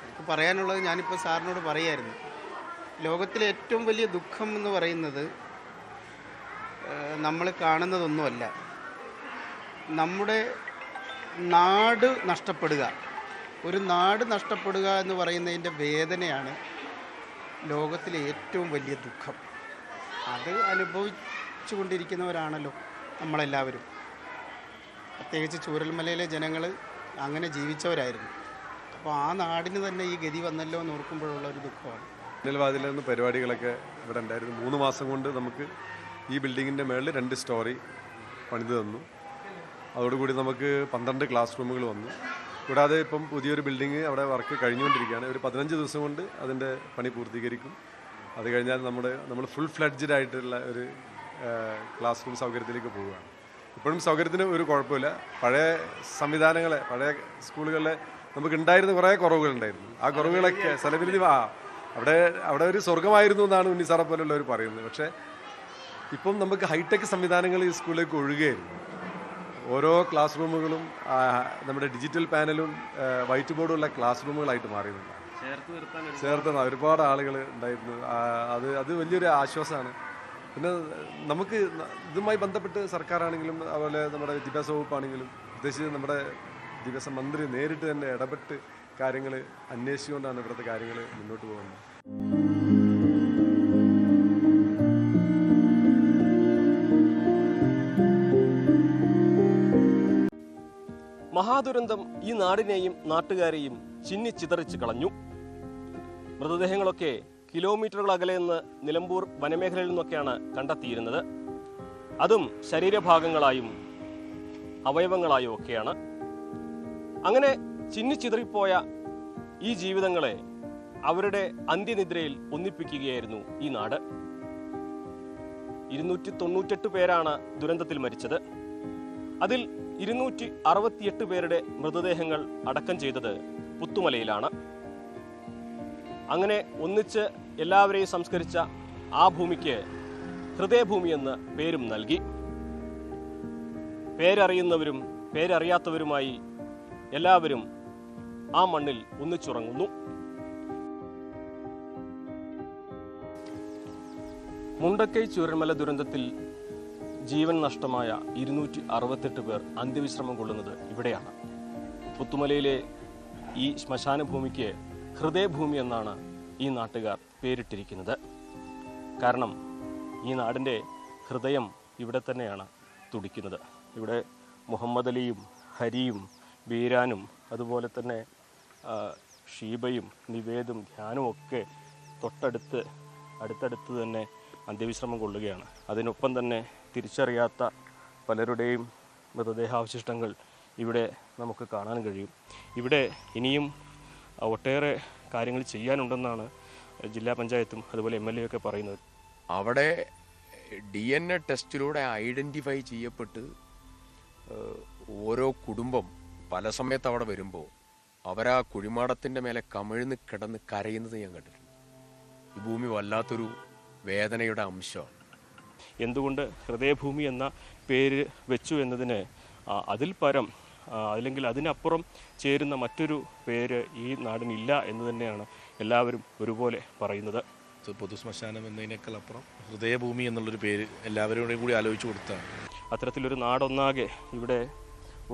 എനിക്ക് പറയാനുള്ളത് ഞാനിപ്പോൾ സാറിനോട് പറയായിരുന്നു. ലോകത്തിലെ ഏറ്റവും വലിയ ദുഃഖം എന്ന് പറയുന്നത് നമ്മൾ കാണുന്നതൊന്നുമല്ല, നമ്മുടെ നാട് നഷ്ടപ്പെടുക. ഒരു നാട് നഷ്ടപ്പെടുക എന്ന് പറയുന്നതിൻ്റെ വേദനയാണ് ലോകത്തിലെ ഏറ്റവും വലിയ ദുഃഖം. അത് അനുഭവിച്ചു കൊണ്ടിരിക്കുന്നവരാണല്ലോ നമ്മളെല്ലാവരും. പ്രത്യേകിച്ച് ചൂരൽമലയിലെ ജനങ്ങൾ അങ്ങനെ ജീവിച്ചവരായിരുന്നു. അപ്പോൾ ആ നാടിന് തന്നെ ഈ ഗതി വന്നല്ലോ എന്ന് ഓർക്കുമ്പോഴുള്ള ഒരു ദുഃഖമാണ്. ജനൽവാതിലിൽ നിന്ന് പരിപാടികളൊക്കെ ഇവിടെ ഉണ്ടായിരുന്നു. 3 മാസം കൊണ്ട് നമുക്ക് ഈ ബിൽഡിങ്ങിൻ്റെ മുകളിൽ 2 സ്റ്റോറി പണിത് തന്നു. അതോടുകൂടി നമുക്ക് 12 ക്ലാസ് റൂമുകൾ വന്നു. കൂടാതെ ഇപ്പം പുതിയൊരു ബിൽഡിങ് അവിടെ വർക്ക് കഴിഞ്ഞുകൊണ്ടിരിക്കുകയാണ്. ഒരു 15 ദിവസം കൊണ്ട് അതിൻ്റെ പണി പൂർത്തീകരിക്കും. അത് കഴിഞ്ഞാൽ നമ്മൾ ഫുൾ ഫ്ലഡ്ജഡ് ആയിട്ടുള്ള ഒരു ക്ലാസ് റൂം സൗകര്യത്തിലേക്ക് പോവുകയാണ്. ഇപ്പോഴും സൗകര്യത്തിന് ഒരു കുഴപ്പമില്ല. പഴയ സംവിധാനങ്ങളെ, പഴയ സ്കൂളുകളിലെ നമുക്ക് ഉണ്ടായിരുന്ന കുറേ കുറവുകളുണ്ടായിരുന്നു. ആ കുറവുകളൊക്കെ സ്ഥലപരിധി അവിടെ ഒരു സ്വർഗമായിരുന്നു എന്നാണ് ഉണ്ണിസാറെ പോലുള്ളവർ പറയുന്നത്. പക്ഷേ ഇപ്പം നമുക്ക് ഹൈടെക് സംവിധാനങ്ങൾ ഈ സ്കൂളിലേക്ക് ഒഴുകുകയായിരുന്നു. ഓരോ ക്ലാസ് റൂമുകളും നമ്മുടെ ഡിജിറ്റൽ പാനലും വൈറ്റ് ബോർഡുള്ള ക്ലാസ് റൂമുകളായിട്ട് മാറിയിട്ടുണ്ട്. ചേർത്ത് ഒരുപാട് ആളുകൾ ഉണ്ടായിരുന്നു. അത് വലിയൊരു ആശ്വാസമാണ്. പിന്നെ നമുക്ക് ഇതുമായി ബന്ധപ്പെട്ട് സർക്കാരാണെങ്കിലും അതുപോലെ നമ്മുടെ വിദ്യാഭ്യാസ വകുപ്പാണെങ്കിലും പ്രത്യേകിച്ച് നമ്മുടെ വിദ്യാഭ്യാസ മന്ത്രി നേരിട്ട് തന്നെ ഇടപെട്ട് കാര്യങ്ങൾ അന്വേഷിച്ചുകൊണ്ടാണ് ഇവിടുത്തെ കാര്യങ്ങൾ മുന്നോട്ട് പോകുന്നത്. മഹാദുരന്തം ഈ നാടിനെയും നാട്ടുകാരെയും ചിന്നിച്ചിതറിച്ച് കളഞ്ഞു. മൃതദേഹങ്ങളൊക്കെ കിലോമീറ്ററുകൾ അകലെ നിന്ന് നിലമ്പൂർ വനമേഖലയിൽ നിന്നൊക്കെയാണ് കണ്ടെത്തിയിരുന്നത്. അതും ശരീരഭാഗങ്ങളായും അവയവങ്ങളായും ഒക്കെയാണ്. അങ്ങനെ ചിന്നിച്ചിതറിപ്പോയ ഈ ജീവിതങ്ങളെ അവരുടെ അന്ത്യനിദ്രയിൽ ഒന്നിപ്പിക്കുകയായിരുന്നു ഈ നാട്. 298 പേരാണ് ദുരന്തത്തിൽ മരിച്ചത്. അതിൽ 268 പേരുടെ മൃതദേഹങ്ങൾ അടക്കം ചെയ്തത് പുത്തുമലയിലാണ്. അങ്ങനെ ഒന്നിച്ച് എല്ലാവരെയും സംസ്കരിച്ച ആ ഭൂമിക്ക് ഹൃദയഭൂമി എന്ന് പേരും നൽകി. പേരറിയുന്നവരും പേരറിയാത്തവരുമായി എല്ലാവരും ആ മണ്ണിൽ ഒന്നിച്ചുറങ്ങുന്നു. മുണ്ടക്കൈ ചൂരൽമല ദുരന്തത്തിൽ ജീവൻ നഷ്ടമായ 268 പേർ അന്ത്യവിശ്രമം കൊള്ളുന്നത് ഇവിടെയാണ്. പുത്തുമലയിലെ ഈ ശ്മശാന ഭൂമിക്ക് ഹൃദയഭൂമി എന്നാണ് ഈ നാട്ടുകാർ പേരിട്ടിരിക്കുന്നത്. കാരണം ഈ നാടിൻ്റെ ഹൃദയം ഇവിടെ തന്നെയാണ് തുടിക്കുന്നത്. ഇവിടെ മുഹമ്മദ് അലിയും ഹരിയും ബീരാനും അതുപോലെ തന്നെ ഷീബയും നിവേദും ധ്യാനും ഒക്കെ അടുത്തടുത്ത് തന്നെ അന്ത്യവിശ്രമം കൊള്ളുകയാണ്. അതിനൊപ്പം തന്നെ തിരിച്ചറിയാത്ത പലരുടെയും മൃതദേഹാവശിഷ്ടങ്ങൾ ഇവിടെ നമുക്ക് കാണാൻ കഴിയും. ഇവിടെ ഇനിയും ഒട്ടേറെ കാര്യങ്ങൾ ചെയ്യാനുണ്ടെന്നാണ് ജില്ലാ പഞ്ചായത്തും അതുപോലെ MLA ഒക്കെ പറയുന്നത്. അവിടെ DNA ടെസ്റ്റിലൂടെ ഐഡൻറ്റിഫൈ ചെയ്യപ്പെട്ട് ഓരോ കുടുംബം പല സമയത്ത് അവിടെ വരുമ്പോൾ അവരാ കുഴിമാടത്തിൻ്റെ മേലെ കമിഴ്ന്ന് കിടന്ന് കരയുന്നത് ഞാൻ കണ്ടിട്ടുണ്ട്. ഈ ഭൂമി വല്ലാത്തൊരു വേദനയുടെ അംശമാണ്. എന്തുകൊണ്ട് ഹൃദയഭൂമി എന്ന പേര് വെച്ചു എന്നതിന് അതിൽ പരം അല്ലെങ്കിൽ അതിനപ്പുറം ചേരുന്ന മറ്റൊരു പേര് ഈ നാടിനില്ല എന്ന് തന്നെയാണ് എല്ലാവരും ഒരുപോലെ പറയുന്നത്. പൊതുശ്മശാനം എന്നതിനേക്കാൾ അപ്പുറം ഹൃദയഭൂമി എന്നുള്ളൊരു പേര് എല്ലാവരോടും കൂടി ആലോചിച്ച് കൊടുത്താണ്. അത്തരത്തിലൊരു നാടൊന്നാകെ ഇവിടെ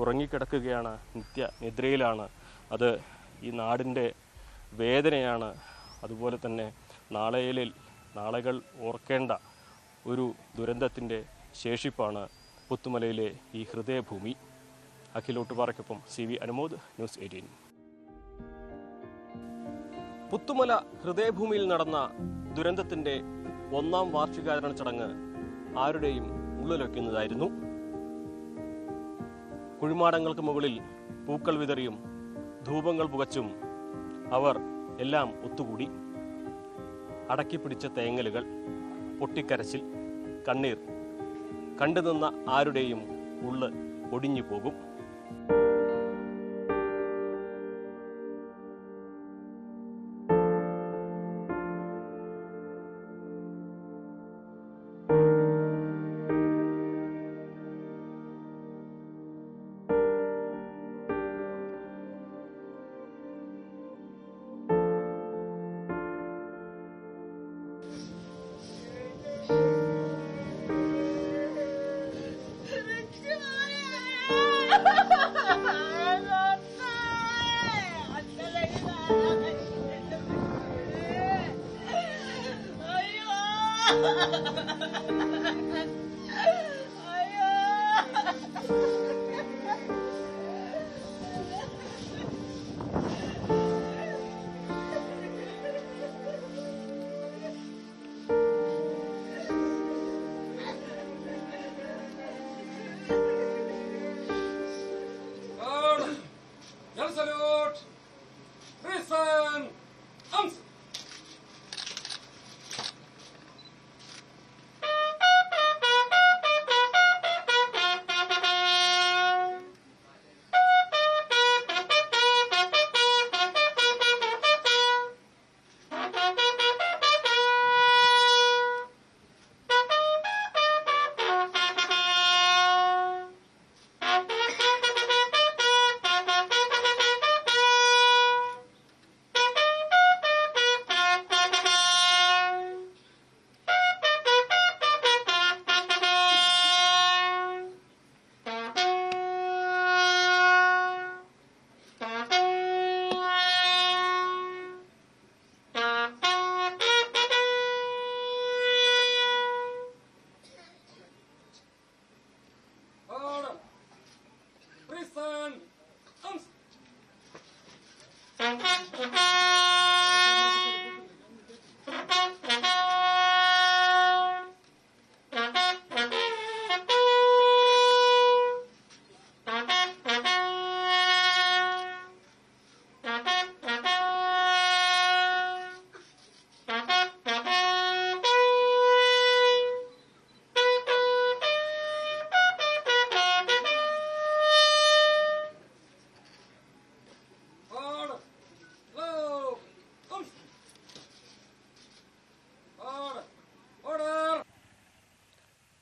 ഉറങ്ങിക്കിടക്കുകയാണ്, നിദ്രയിലാണ്. അത് ഈ നാടിൻ്റെ വേദനയാണ്. അതുപോലെ തന്നെ നാളെകൾ ഓർക്കേണ്ട ഒരു ദുരന്തത്തിൻ്റെ ശേഷിപ്പാണ് പുത്തുമലയിലെ ഈ ഹൃദയഭൂമി. അഖിലോട്ടുപാറയ്ക്കൊപ്പം CV അനുമോദ്, ന്യൂസ് 18. പുത്തുമല ഹൃദയഭൂമിയിൽ നടന്ന ദുരന്തത്തിൻ്റെ 1ാം വാർഷികാചരണ ചടങ്ങ് ആരുടെയും ഉള്ളിലൊക്കുന്നതായിരുന്നു. കുഴിമാടങ്ങൾക്ക് മുകളിൽ പൂക്കൾ വിതറിയും ധൂപങ്ങൾ പുകച്ചും അവർ എല്ലാം ഒത്തുകൂടി. അടക്കിപ്പിടിച്ച തേങ്ങലുകൾ, പൊട്ടിക്കരച്ചിൽ, കണ്ണീർ കണ്ടുനിന്ന ആരുടെയും ഉള്ള് ഒടിഞ്ഞു പോകും.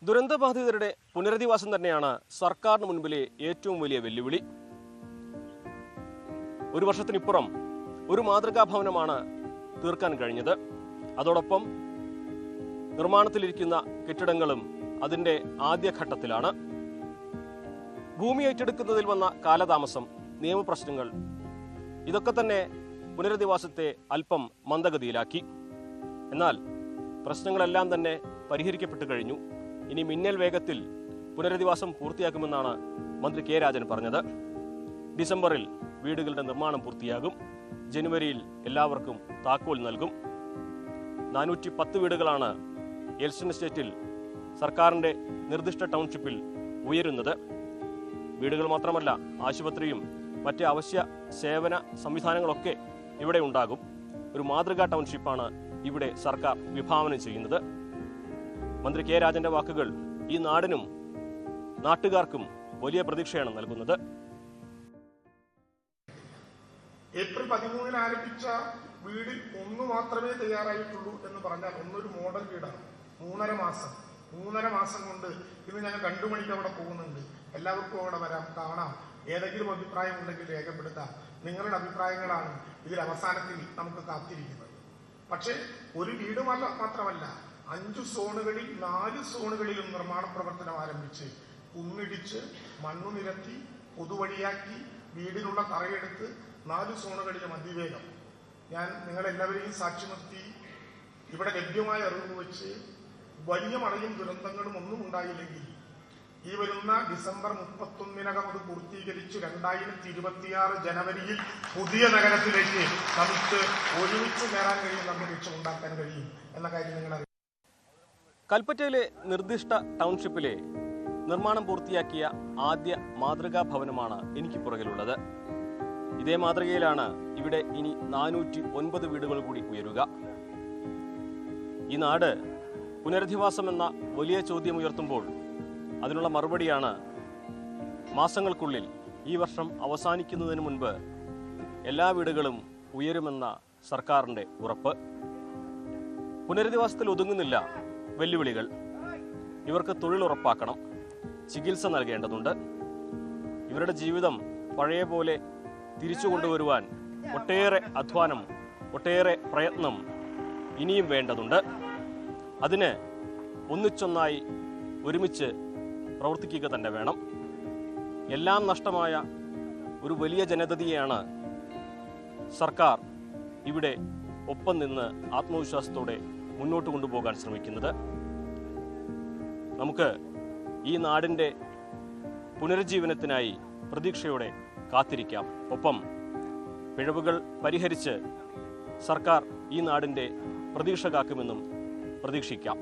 ദുരന്തബാധിതരുടെ പുനരധിവാസം തന്നെയാണ് സർക്കാരിന് മുൻപിലെ ഏറ്റവും വലിയ വെല്ലുവിളി. ഒരു വർഷത്തിനിപ്പുറം ഒരു മാതൃകാ ഭവനമാണ് തീർക്കാൻ കഴിഞ്ഞത്. അതോടൊപ്പം നിർമ്മാണത്തിലിരിക്കുന്ന കെട്ടിടങ്ങളും അതിൻ്റെ ആദ്യഘട്ടത്തിലാണ്. ഭൂമി ഏറ്റെടുക്കുന്നതിൽ വന്ന കാലതാമസം, നിയമപ്രശ്നങ്ങൾ, ഇതൊക്കെ തന്നെ പുനരധിവാസത്തെ അല്പം മന്ദഗതിയിലാക്കി. എന്നാൽ പ്രശ്നങ്ങളെല്ലാം തന്നെ പരിഹരിക്കപ്പെട്ടു കഴിഞ്ഞു. ഇനി മിന്നൽ വേഗത്തിൽ പുനരധിവാസം പൂർത്തിയാക്കുമെന്നാണ് മന്ത്രി കെ രാജൻ പറഞ്ഞത്. ഡിസംബറിൽ വീടുകളുടെ നിർമ്മാണം പൂർത്തിയാകും. ജനുവരിയിൽ എല്ലാവർക്കും താക്കോൽ നൽകും. 410 വീടുകളാണ് എൽസ്റ്റൺ എസ്റ്റേറ്റിൽ സർക്കാരിൻ്റെ നിർദ്ദിഷ്ട ടൗൺഷിപ്പിൽ ഉയരുന്നത്. വീടുകൾ മാത്രമല്ല, ആശുപത്രിയും മറ്റ് അവശ്യ സേവന സംവിധാനങ്ങളൊക്കെ ഇവിടെ ഉണ്ടാകും. ഒരു മാതൃകാ ടൗൺഷിപ്പാണ് ഇവിടെ സർക്കാർ വിഭാവനം ചെയ്യുന്നത്. മന്ത്രി കെ രാജന്റെ വാക്കുകൾ ഈ നാടിനും നാട്ടുകാർക്കും വലിയ പ്രതീക്ഷയാണ് നൽകുന്നത്. ഏപ്രിൽ 13 ആരംഭിച്ച വീടിൽ ഒന്ന് മാത്രമേ തയ്യാറായിട്ടുള്ളൂ എന്ന് പറഞ്ഞാൽ ഒന്നൊരു മോഡൽ വീടാണ്. 3.5 മാസം കൊണ്ട് ഇന്ന് ഞങ്ങൾ 2 മണിക്ക് അവിടെ പോകുന്നുണ്ട്. എല്ലാവർക്കും അവിടെ വരാം, കാണാം. ഏതെങ്കിലും അഭിപ്രായം ഉണ്ടെങ്കിൽ രേഖപ്പെടുത്താം. നിങ്ങളുടെ അഭിപ്രായങ്ങളാണ് ഇതിൽ അവസാനത്തിൽ നമുക്ക് കാത്തിരിക്കുന്നത്. പക്ഷേ ഒരു വീട് മാത്രമല്ല, 5 സോണുകളിൽ 4 സോണുകളിലും നിർമ്മാണ പ്രവർത്തനം ആരംഭിച്ച് കുന്നിടിച്ച് മണ്ണു നിരത്തി പൊതുവഴിയാക്കി വീടിനുള്ള തറയെടുത്ത് 4 സോണുകളിലും അതിവേഗം. ഞാൻ നിങ്ങളെല്ലാവരെയും സാക്ഷി നിർത്തി ഇവിടെ ലഭ്യമായ അറിവ് വെച്ച് വലിയ മഴയും ദുരന്തങ്ങളും ഒന്നും ഉണ്ടായില്ലെങ്കിൽ ഈ വരുന്ന ഡിസംബർ 31 അത് പൂർത്തീകരിച്ച് 2026 ജനുവരിയിൽ പുതിയ നഗരത്തിലേക്ക് നമുക്ക് ഒരുമിച്ച് കയറാൻ കഴിയും, നമുക്ക് ലക്ഷ്യമുണ്ടാക്കാൻ കഴിയും എന്ന കാര്യം നിങ്ങൾ കൽപ്പറ്റയിലെ നിർദ്ദിഷ്ട ടൗൺഷിപ്പിലെ നിർമ്മാണം പൂർത്തിയാക്കിയ ആദ്യ മാതൃകാ ഭവനമാണ് എനിക്ക് പുറകിലുള്ളത്. ഇതേ മാതൃകയിലാണ് ഇവിടെ ഇനി 409 വീടുകൾ കൂടി ഉയരുക. ഈ നാട് പുനരധിവാസം എന്ന വലിയ ചോദ്യം ഉയർത്തുമ്പോൾ അതിനുള്ള മറുപടിയാണ് മാസങ്ങൾക്കുള്ളിൽ, ഈ വർഷം അവസാനിക്കുന്നതിന് മുൻപ് എല്ലാ വീടുകളും ഉയരുമെന്ന സർക്കാരിൻ്റെ ഉറപ്പ്. പുനരധിവാസത്തിൽ ഒതുങ്ങുന്നില്ല വെല്ലുവിളികൾ. ഇവർക്ക് തൊഴിൽ ഉറപ്പാക്കണം, ചികിത്സ നൽകേണ്ടതുണ്ട്. ഇവരുടെ ജീവിതം പഴയ പോലെ തിരിച്ചു കൊണ്ടുവരുവാൻ ഒട്ടേറെ അധ്വാനം, ഒട്ടേറെ പ്രയത്നം ഇനിയും വേണ്ടതുണ്ട്. അതിന് ഒന്നിച്ചൊന്നായി ഒരുമിച്ച് പ്രവർത്തിക്കുക തന്നെ വേണം. എല്ലാം നഷ്ടമായ ഒരു വലിയ ജനതയെയാണ് സർക്കാർ ഇവിടെ ഒപ്പം നിന്ന് ആത്മവിശ്വാസത്തോടെ മുന്നോട്ട് കൊണ്ടുപോകാൻ ശ്രമിക്കുന്നത്. നമുക്ക് ഈ നാടിൻ്റെ പുനരുജ്ജീവനത്തിനായി പ്രതീക്ഷയോടെ കാത്തിരിക്കാം. ഒപ്പം പിഴവുകൾ പരിഹരിച്ച് സർക്കാർ ഈ നാടിൻ്റെ പ്രതീക്ഷ കാക്കുമെന്നും പ്രതീക്ഷിക്കാം.